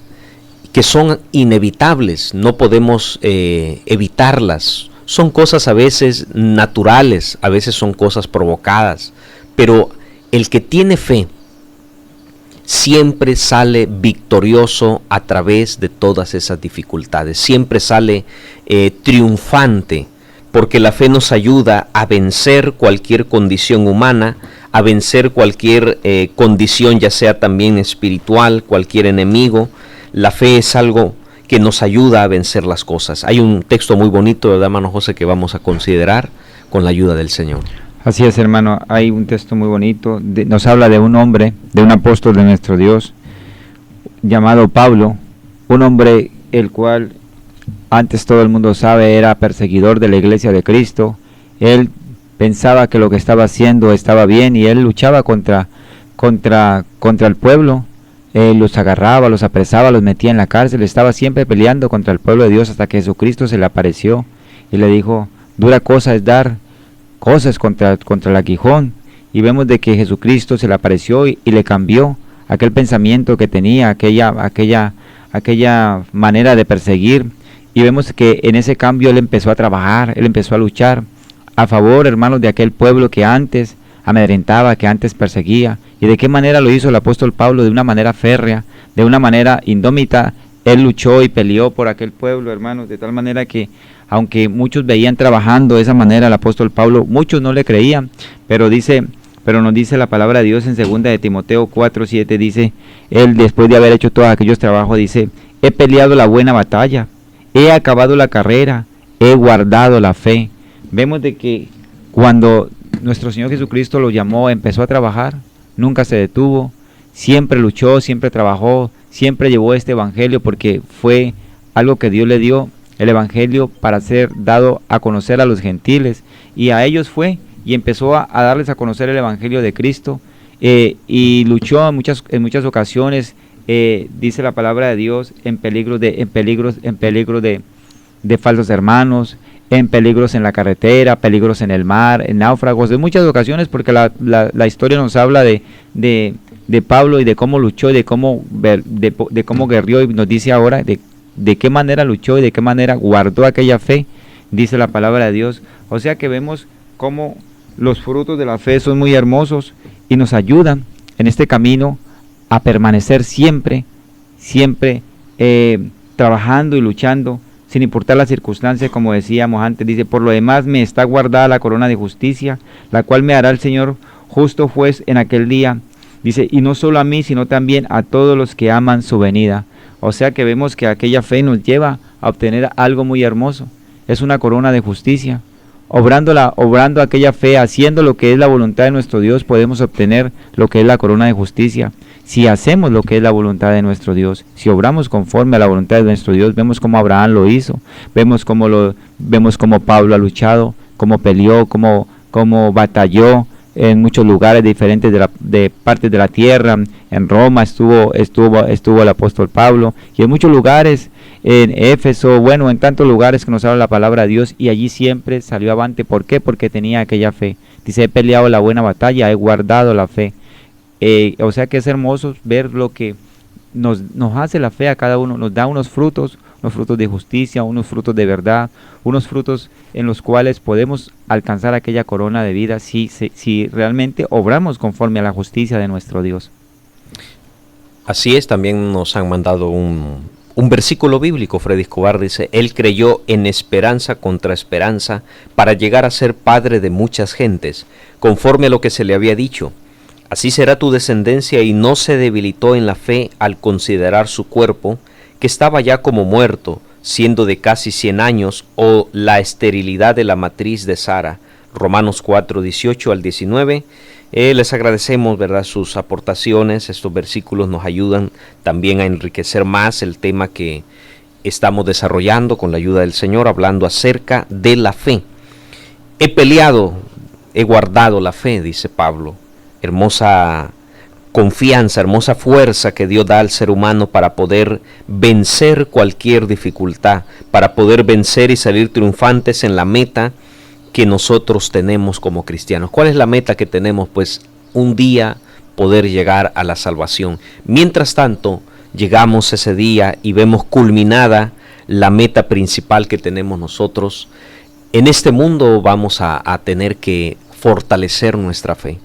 que son inevitables, no podemos evitarlas. Son cosas a veces naturales, a veces son cosas provocadas, pero el que tiene fe siempre sale victorioso a través de todas esas dificultades, siempre sale triunfante, porque la fe nos ayuda a vencer cualquier condición humana, a vencer cualquier condición, ya sea también espiritual, cualquier enemigo. La fe es algo que nos ayuda a vencer las cosas. Hay un texto muy bonito, ¿verdad, hermano José?, que vamos a considerar con la ayuda del Señor. Así es, hermano, hay un texto muy bonito, nos habla de un hombre, de un apóstol de nuestro Dios, llamado Pablo, un hombre el cual, antes todo el mundo sabe, era perseguidor de la iglesia de Cristo. Él pensaba que lo que estaba haciendo estaba bien, y él luchaba contra el pueblo. Él los agarraba, los apresaba, los metía en la cárcel, estaba siempre peleando contra el pueblo de Dios, hasta que Jesucristo se le apareció y le dijo: dura cosa es dar cosas contra el aguijón. Y vemos de que Jesucristo se le apareció y le cambió aquel pensamiento que tenía, aquella manera de perseguir, y vemos que en ese cambio él empezó a trabajar, él empezó a luchar a favor, hermanos, de aquel pueblo que antes amedrentaba, que antes perseguía. ¿Y de qué manera lo hizo el apóstol Pablo? De una manera férrea, de una manera indómita. Él luchó y peleó por aquel pueblo, hermanos, de tal manera que, aunque muchos veían trabajando de esa manera al apóstol Pablo, muchos no le creían, pero nos dice la palabra de Dios en 2 de Timoteo 4:7, dice, él, después de haber hecho todos aquellos trabajos, dice: he peleado la buena batalla, he acabado la carrera, he guardado la fe. Vemos de que cuando nuestro Señor Jesucristo lo llamó, empezó a trabajar, nunca se detuvo, siempre luchó, siempre trabajó, siempre llevó este evangelio, porque fue algo que Dios le dio, el evangelio, para ser dado a conocer a los gentiles, y a ellos fue y empezó a darles a conocer el evangelio de Cristo, y luchó en muchas ocasiones, dice la palabra de Dios, en peligro de falsos hermanos, en peligros en la carretera, peligros en el mar, en náufragos, en muchas ocasiones, porque la historia nos habla de Pablo y de cómo luchó y de cómo guerrió, y nos dice ahora de qué manera luchó y de qué manera guardó aquella fe, dice la palabra de Dios. O sea que vemos cómo los frutos de la fe son muy hermosos y nos ayudan en este camino a permanecer siempre trabajando y luchando, sin importar las circunstancias, como decíamos antes. Dice: por lo demás me está guardada la corona de justicia, la cual me hará el Señor justo juez en aquel día. Dice: y no solo a mí, sino también a todos los que aman su venida. O sea que vemos que aquella fe nos lleva a obtener algo muy hermoso. Es una corona de justicia. Obrando aquella fe, haciendo lo que es la voluntad de nuestro Dios, podemos obtener lo que es la corona de justicia. Si hacemos lo que es la voluntad de nuestro Dios, si obramos conforme a la voluntad de nuestro Dios, vemos como Abraham lo hizo, vemos como Pablo ha luchado, cómo peleó, cómo batalló en muchos lugares diferentes de partes de la tierra. En Roma estuvo el apóstol Pablo, y en muchos lugares, en Éfeso, bueno, en tantos lugares que nos habla la palabra de Dios, y allí siempre salió avante. ¿Por qué? Porque tenía aquella fe. Dice: he peleado la buena batalla, he guardado la fe. O sea que es hermoso ver lo que nos hace la fe a cada uno, nos da unos frutos de justicia, unos frutos de verdad, unos frutos en los cuales podemos alcanzar aquella corona de vida si realmente obramos conforme a la justicia de nuestro Dios. Así es, también nos han mandado un versículo bíblico. Freddy Escobar dice: él creyó en esperanza contra esperanza para llegar a ser padre de muchas gentes, conforme a lo que se le había dicho: Así será tu descendencia, y no se debilitó en la fe al considerar su cuerpo, que estaba ya como muerto, siendo de casi 100 años, o la esterilidad de la matriz de Sara. Romanos 4, 18 al 19. Les agradecemos, ¿verdad?, sus aportaciones. Estos versículos nos ayudan también a enriquecer más el tema que estamos desarrollando con la ayuda del Señor, hablando acerca de la fe. He peleado, he guardado la fe, dice Pablo. Hermosa confianza, hermosa fuerza que Dios da al ser humano para poder vencer cualquier dificultad, para poder vencer y salir triunfantes en la meta que nosotros tenemos como cristianos. ¿Cuál es la meta que tenemos? Pues un día poder llegar a la salvación. Mientras tanto, llegamos ese día y vemos culminada la meta principal que tenemos nosotros. En este mundo vamos a tener que fortalecer nuestra fe,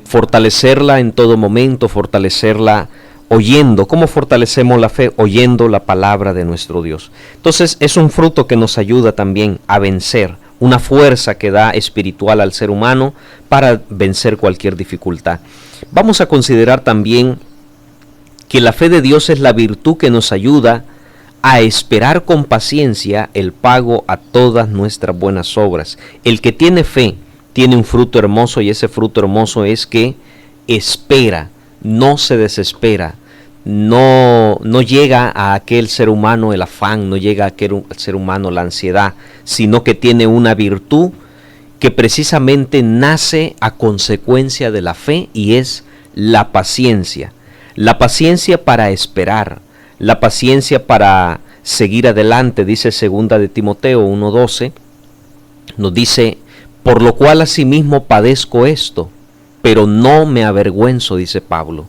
fortalecerla en todo momento, fortalecerla oyendo. ¿Cómo fortalecemos la fe? Oyendo la palabra de nuestro Dios. Entonces es un fruto que nos ayuda también a vencer, una fuerza que da espiritual al ser humano para vencer cualquier dificultad. Vamos a considerar también que la fe de Dios es la virtud que nos ayuda a esperar con paciencia el pago a todas nuestras buenas obras. El que tiene fe tiene un fruto hermoso, y ese fruto hermoso es que espera, no se desespera, no llega a aquel ser humano el afán, no llega a aquel ser humano la ansiedad, sino que tiene una virtud que precisamente nace a consecuencia de la fe, y es la paciencia. La paciencia para esperar, la paciencia para seguir adelante. Dice 2 de Timoteo 1:12, nos dice: por lo cual asimismo padezco esto, pero no me avergüenzo, dice Pablo,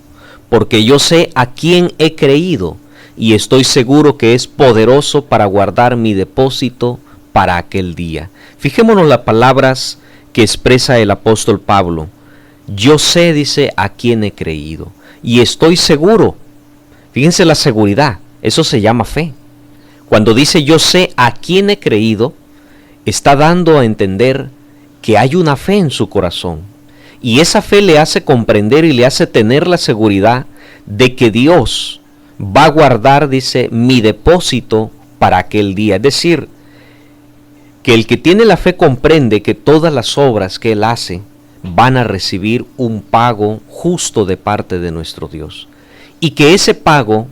porque yo sé a quién he creído, y estoy seguro que es poderoso para guardar mi depósito para aquel día. Fijémonos las palabras que expresa el apóstol Pablo. Yo sé, dice, a quién he creído, y estoy seguro. Fíjense la seguridad, eso se llama fe. Cuando dice yo sé a quién he creído, está dando a entender que hay una fe en su corazón, y esa fe le hace comprender y le hace tener la seguridad de que Dios va a guardar, dice, mi depósito para aquel día. Es decir, que el que tiene la fe comprende que todas las obras que él hace van a recibir un pago justo de parte de nuestro Dios, y que ese pago,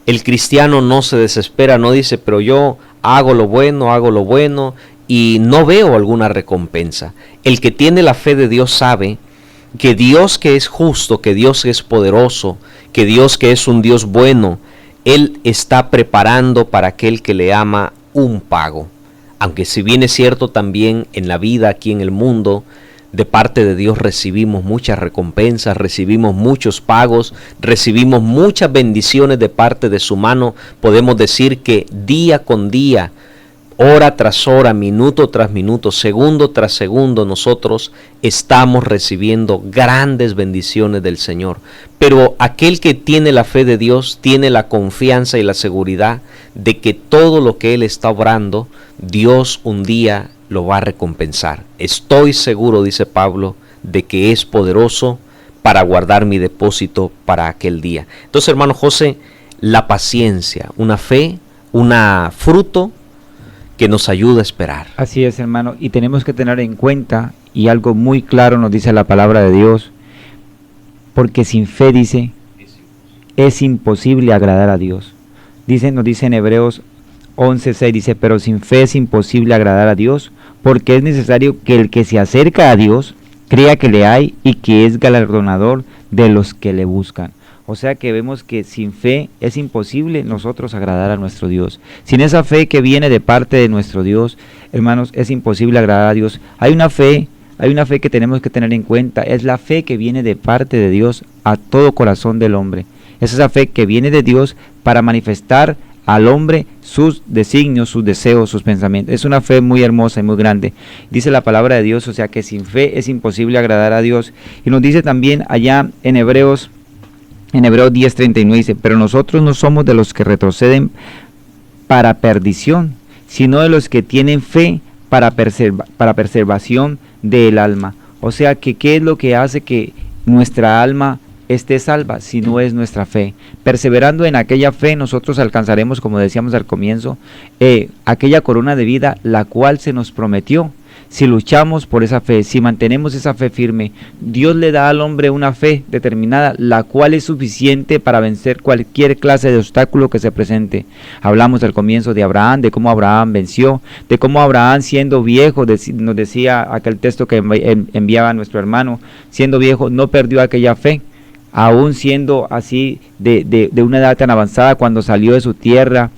el cristiano no se desespera, no dice, pero yo hago lo bueno y no veo alguna recompensa. El que tiene la fe de Dios sabe que Dios, que es justo, que Dios es poderoso, que Dios, que es un Dios bueno, Él está preparando para aquel que le ama un pago. Aunque si bien es cierto, también en la vida aquí en el mundo, de parte de Dios recibimos muchas recompensas, recibimos muchos pagos, recibimos muchas bendiciones de parte de su mano. Podemos decir que día con día, hora tras hora, minuto tras minuto, segundo tras segundo, nosotros estamos recibiendo grandes bendiciones del Señor. Pero aquel que tiene la fe de Dios tiene la confianza y la seguridad de que todo lo que Él está obrando, Dios un día lo va a recompensar. Estoy seguro, dice Pablo, de que es poderoso para guardar mi depósito para aquel día. Entonces, hermano José, la paciencia, una fe, un fruto que nos ayuda a esperar. Así es, hermano, y tenemos que tener en cuenta, y algo muy claro nos dice la palabra de Dios, porque sin fe, dice, es imposible agradar a Dios. Nos dice en Hebreos 11:6, dice, pero sin fe es imposible agradar a Dios, porque es necesario que el que se acerca a Dios crea que le hay y que es galardonador de los que le buscan. O sea que vemos que sin fe es imposible nosotros agradar a nuestro Dios. Sin esa fe que viene de parte de nuestro Dios, hermanos, es imposible agradar a Dios. Hay una fe que tenemos que tener en cuenta, es la fe que viene de parte de Dios a todo corazón del hombre. Es esa fe que viene de Dios para manifestar al hombre sus designios, sus deseos, sus pensamientos. Es una fe muy hermosa y muy grande. Dice la palabra de Dios, o sea que sin fe es imposible agradar a Dios. Y nos dice también allá en Hebreos 10:39, dice, pero nosotros no somos de los que retroceden para perdición, sino de los que tienen fe para preservación del alma. O sea que ¿qué es lo que hace que nuestra alma esté salva, si no es nuestra fe. Perseverando en aquella fe, nosotros alcanzaremos, como decíamos al comienzo, aquella corona de vida, la cual se nos prometió. Si luchamos por esa fe, si mantenemos esa fe firme, Dios le da al hombre una fe determinada, la cual es suficiente para vencer cualquier clase de obstáculo que se presente. Hablamos al comienzo de Abraham, de cómo Abraham venció, de cómo Abraham, siendo viejo, nos decía aquel texto que enviaba nuestro hermano, siendo viejo, no perdió aquella fe, aún siendo así de una edad tan avanzada, cuando salió de su tierra,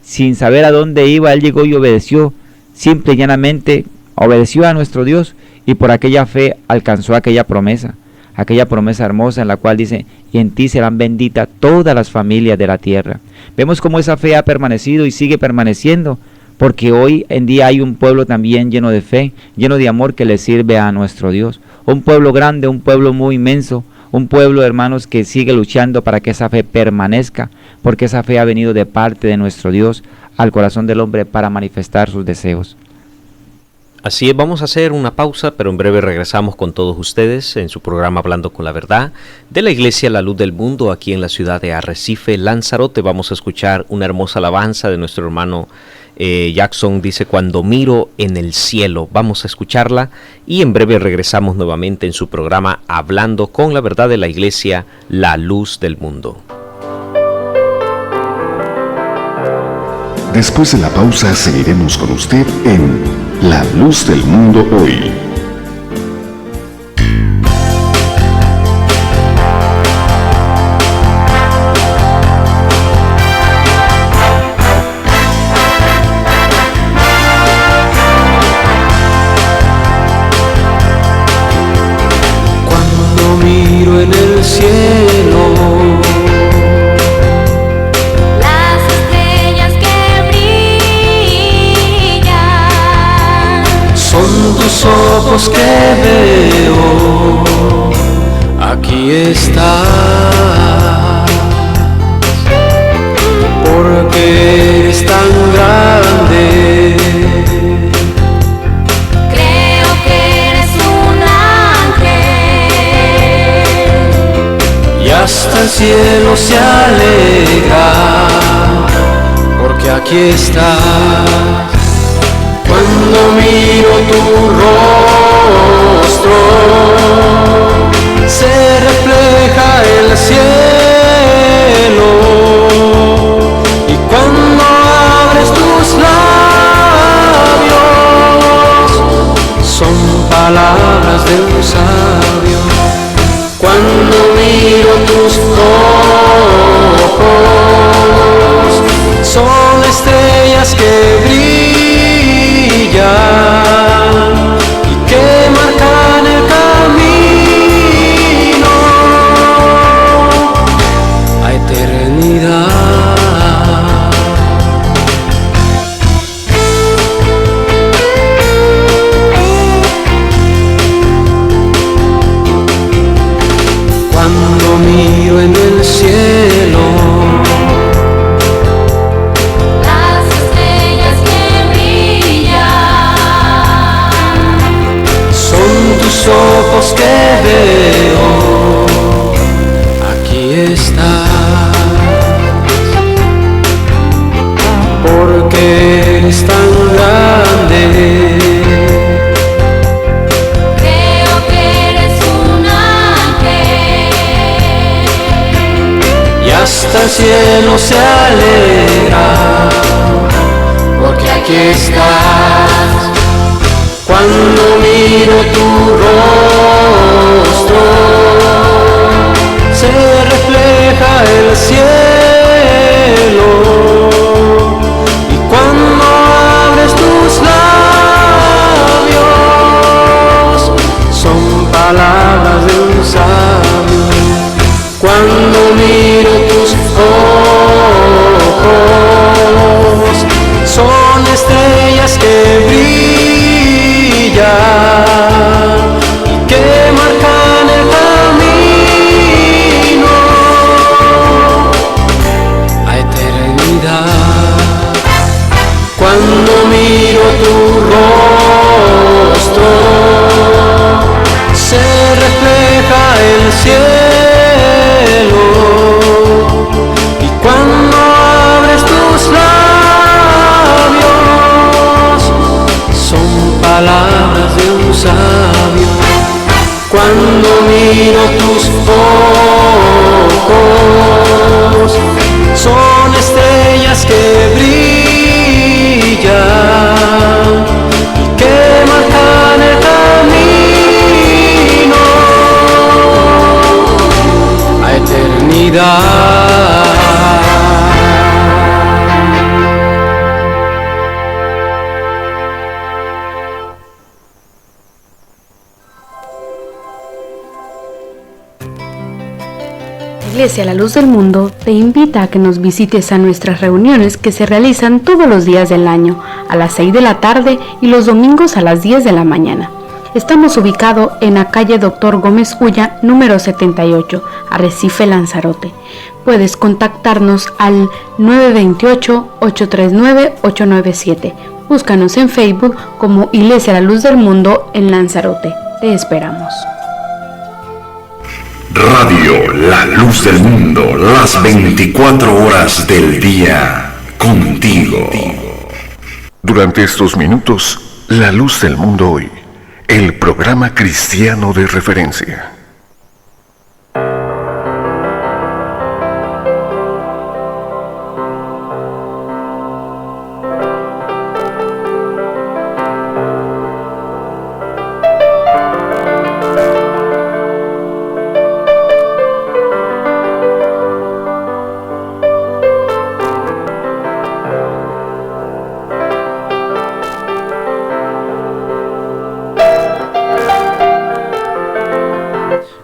sin saber a dónde iba, él llegó y obedeció. Simple y llanamente obedeció a nuestro Dios y por aquella fe alcanzó aquella promesa hermosa en la cual dice, y en ti serán benditas todas las familias de la tierra. Vemos cómo esa fe ha permanecido y sigue permaneciendo, porque hoy en día hay un pueblo también lleno de fe, lleno de amor que le sirve a nuestro Dios. Un pueblo grande, un pueblo muy inmenso, un pueblo, hermanos, que sigue luchando para que esa fe permanezca, porque esa fe ha venido de parte de nuestro Dios al corazón del hombre para manifestar sus deseos. Así es, vamos a hacer una pausa, pero en breve regresamos con todos ustedes en su programa Hablando con la Verdad de la Iglesia La Luz del Mundo aquí en la ciudad de Arrecife, Lanzarote. Vamos a escuchar una hermosa alabanza de nuestro hermano Jackson, dice, cuando miro en el cielo. Vamos a escucharla y en breve regresamos nuevamente en su programa Hablando con la Verdad de la Iglesia La Luz del Mundo. Después de la pausa seguiremos con usted en La Luz del Mundo Hoy. Cuando miro en el cielo, tus ojos que veo, aquí estás, porque eres tan grande. Creo que eres un ángel, Y hasta el cielo se alegra, porque aquí estás. Cuando miro tu rostro, se refleja el cielo, y cuando abres tus labios, son palabras de un sabio. Cuando miro tus ojos, son estrellas que brillan y que marcan el camino a eternidad. Cuando miro en el cielo, tus ojos que veo, aquí estás, porque eres tan grande. creo que eres un ángel, Y hasta el cielo se alegra, porque aquí estás. Cuando miro tu rostro, se refleja el cielo, y cuando abres tus labios, son palabras de un sabio. Cuando miro tus ojos, son estrellas que brillan y que marcan el camino miro tus ojos, son estrellas que brillan y que marcan el camino a eternidad. Iglesia La Luz del Mundo te invita a que nos visites a nuestras reuniones que se realizan todos los días del año, a las 6 de la tarde y los domingos a las 10 de la mañana. Estamos ubicados en la calle Dr. Gómez Ulla, número 78, Arrecife, Lanzarote. Puedes contactarnos al 928-839-897. Búscanos en Facebook como Iglesia La Luz del Mundo en Lanzarote. Te esperamos. Radio La Luz del Mundo, las 24 horas del día, contigo. Durante estos minutos, La Luz del Mundo Hoy, el programa cristiano de referencia.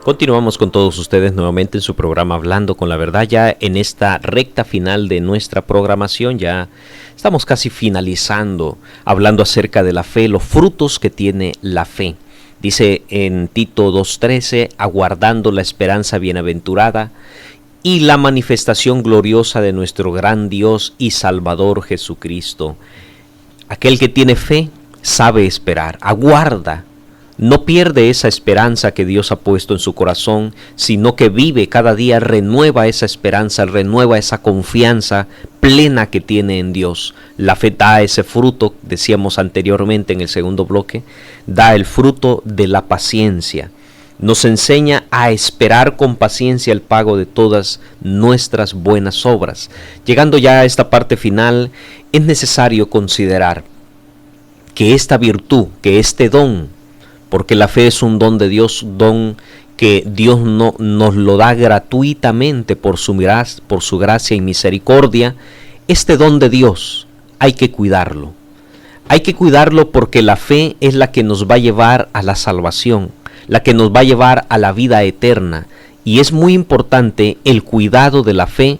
Continuamos con todos ustedes nuevamente en su programa Hablando con la Verdad, ya en esta recta final de nuestra programación. Ya estamos casi finalizando, hablando acerca de la fe, los frutos que tiene la fe. Dice en Tito 2:13, aguardando la esperanza bienaventurada y la manifestación gloriosa de nuestro gran Dios y Salvador Jesucristo. Aquel que tiene fe sabe esperar, aguarda. No pierde esa esperanza que Dios ha puesto en su corazón, sino que vive cada día, renueva esa esperanza, renueva esa confianza plena que tiene en Dios. La fe da ese fruto, decíamos anteriormente en el segundo bloque, da el fruto de la paciencia. Nos enseña a esperar con paciencia el pago de todas nuestras buenas obras. Llegando ya a esta parte final, es necesario considerar que esta virtud, que este don, porque la fe es un don de Dios, don que Dios no nos lo da gratuitamente por su gracia y misericordia. Este don de Dios hay que cuidarlo. Hay que cuidarlo porque la fe es la que nos va a llevar a la salvación, la que nos va a llevar a la vida eterna. Y es muy importante el cuidado de la fe.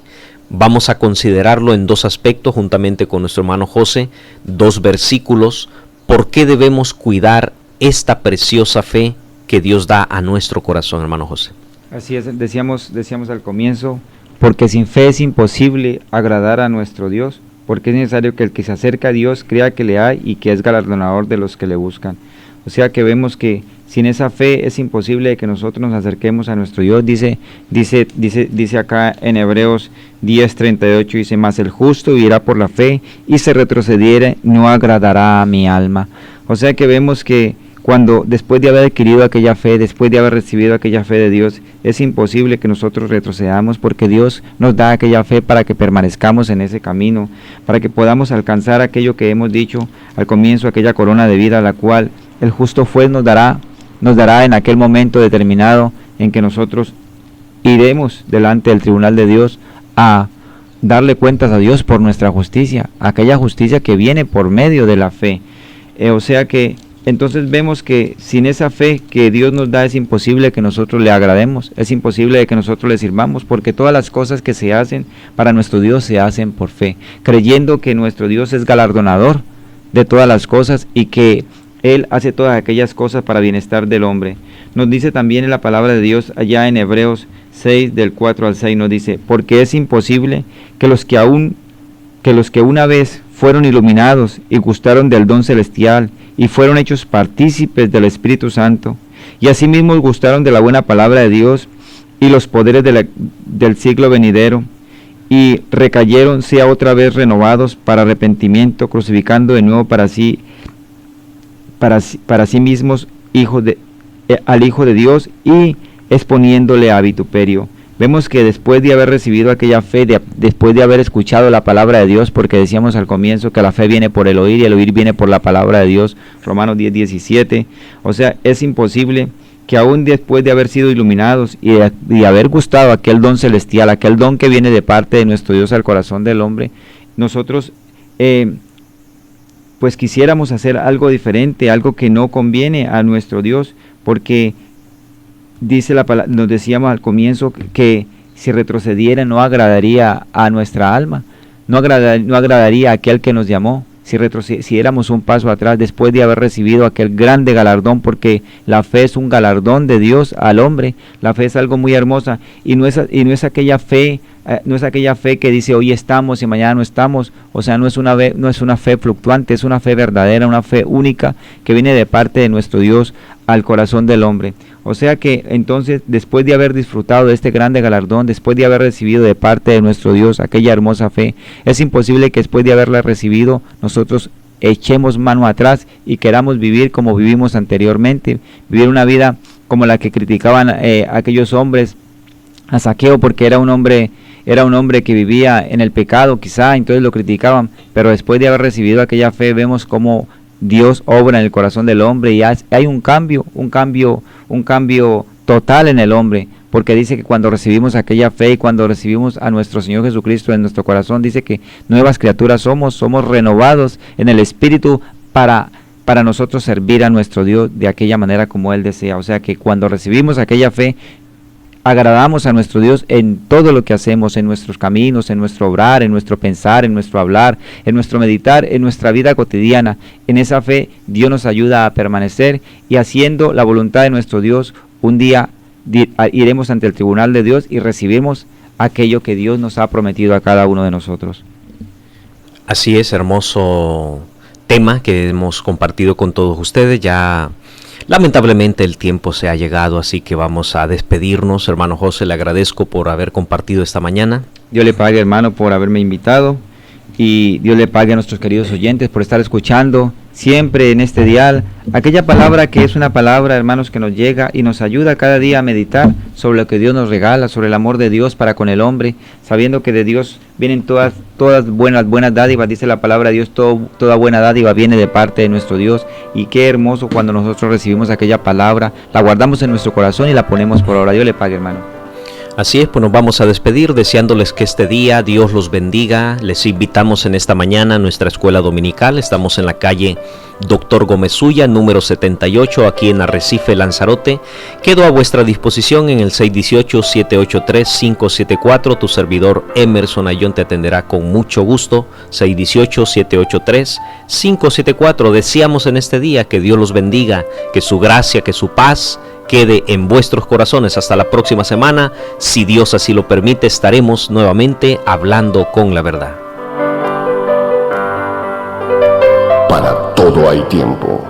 Vamos a considerarlo en dos aspectos juntamente con nuestro hermano José, dos versículos. ¿Por qué debemos cuidar esta preciosa fe que Dios da a nuestro corazón, hermano José? Así es, decíamos al comienzo, porque sin fe es imposible agradar a nuestro Dios, porque es necesario que el que se acerca a Dios crea que le hay y que es galardonador de los que le buscan. O sea que vemos que sin esa fe es imposible que nosotros nos acerquemos a nuestro Dios. Dice acá en Hebreos 10:38, dice, mas el justo vivirá por la fe, y si retrocediere no agradará a mi alma. O sea que vemos que cuando después de haber adquirido aquella fe, después de haber recibido aquella fe de Dios, es imposible que nosotros retrocedamos, porque Dios nos da aquella fe para que permanezcamos en ese camino, para que podamos alcanzar aquello que hemos dicho al comienzo, aquella corona de vida, la cual el justo juez nos dará en aquel momento determinado en que nosotros iremos delante del tribunal de Dios a darle cuentas a Dios por nuestra justicia, aquella justicia que viene por medio de la fe. O sea que entonces vemos que sin esa fe que Dios nos da es imposible que nosotros le agrademos, es imposible que nosotros le sirvamos, porque todas las cosas que se hacen para nuestro Dios se hacen por fe, creyendo que nuestro Dios es galardonador de todas las cosas y que Él hace todas aquellas cosas para bienestar del hombre. Nos dice también en la palabra de Dios allá en Hebreos 6 del 4 al 6, nos dice, porque es imposible que los que una vez fueron iluminados y gustaron del don celestial y fueron hechos partícipes del Espíritu Santo, y asimismo gustaron de la buena palabra de Dios y los poderes del siglo venidero, y recayeron, sea otra vez renovados para arrepentimiento, crucificando de nuevo para sí mismos al Hijo de Dios, y exponiéndole a vituperio. Vemos que después de haber recibido aquella fe, después de haber escuchado la palabra de Dios, porque decíamos al comienzo que la fe viene por el oír y el oír viene por la palabra de Dios, Romanos 10:17, o sea, es imposible que aún después de haber sido iluminados y haber gustado aquel don celestial, aquel don que viene de parte de nuestro Dios al corazón del hombre, nosotros pues quisiéramos hacer algo diferente, algo que no conviene a nuestro Dios, porque dice la palabra, nos decíamos al comienzo que si retrocediera no agradaría a nuestra alma, no agradaría a aquel que nos llamó, si retrocediéramos un paso atrás después de haber recibido aquel grande galardón, porque la fe es un galardón de Dios al hombre. La fe es algo muy hermosa y no es aquella fe que dice hoy estamos y mañana no estamos. O sea, no es una fe fluctuante, es una fe verdadera, una fe única que viene de parte de nuestro Dios al corazón del hombre. O sea que entonces, después de haber disfrutado de este grande galardón, después de haber recibido de parte de nuestro Dios aquella hermosa fe, es imposible que después de haberla recibido nosotros echemos mano atrás y queramos vivir como vivimos anteriormente, vivir una vida como la que criticaban aquellos hombres a Zaqueo, porque era un hombre que vivía en el pecado quizá, entonces lo criticaban, pero después de haber recibido aquella fe vemos cómo Dios obra en el corazón del hombre y hay un cambio total en el hombre, porque dice que cuando recibimos aquella fe y cuando recibimos a nuestro Señor Jesucristo en nuestro corazón, dice que nuevas criaturas somos renovados en el Espíritu para nosotros servir a nuestro Dios de aquella manera como Él desea. O sea que cuando recibimos aquella fe, agradamos a nuestro Dios en todo lo que hacemos, en nuestros caminos, en nuestro obrar, en nuestro pensar, en nuestro hablar, en nuestro meditar, en nuestra vida cotidiana. En esa fe Dios nos ayuda a permanecer y haciendo la voluntad de nuestro Dios, un día iremos ante el tribunal de Dios y recibimos aquello que Dios nos ha prometido a cada uno de nosotros. Así es, hermoso tema que hemos compartido con todos ustedes. Ya lamentablemente el tiempo se ha llegado, así que vamos a despedirnos. Hermano José, le agradezco por haber compartido esta mañana. Dios le pague, hermano, por haberme invitado, y Dios le pague a nuestros queridos oyentes por estar escuchando siempre en este dial aquella palabra que es una palabra, hermanos, que nos llega y nos ayuda cada día a meditar sobre lo que Dios nos regala, sobre el amor de Dios para con el hombre, sabiendo que de Dios vienen todas buenas dádivas. Dice la palabra de Dios, toda buena dádiva viene de parte de nuestro Dios, y qué hermoso cuando nosotros recibimos aquella palabra, la guardamos en nuestro corazón y la ponemos por obra. Dios le pague, hermano. Así es, pues nos vamos a despedir deseándoles que este día Dios los bendiga. Les invitamos en esta mañana a nuestra escuela dominical. Estamos en la calle Dr. Gómez Suya, número 78, aquí en Arrecife, Lanzarote. Quedo a vuestra disposición en el 618-783-574. Tu servidor Emerson Ayón te atenderá con mucho gusto. 618-783-574. Deseamos en este día que Dios los bendiga, que su gracia, que su paz quede en vuestros corazones. Hasta la próxima semana, si Dios así lo permite, estaremos nuevamente hablando con la verdad. Para todo hay tiempo.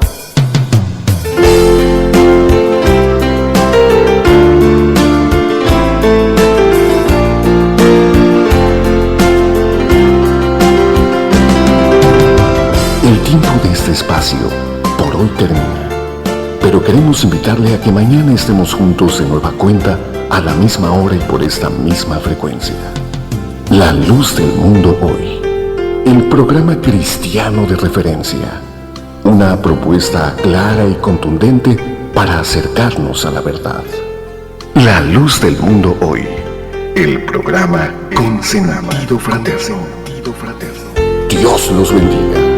El tiempo de este espacio por hoy termina. Pero queremos invitarle a que mañana estemos juntos de nueva cuenta a la misma hora y por esta misma frecuencia. La luz del mundo hoy. El programa cristiano de referencia. Una propuesta clara y contundente para acercarnos a la verdad. La luz del mundo hoy. El programa con sentido fraterno. Dios los bendiga.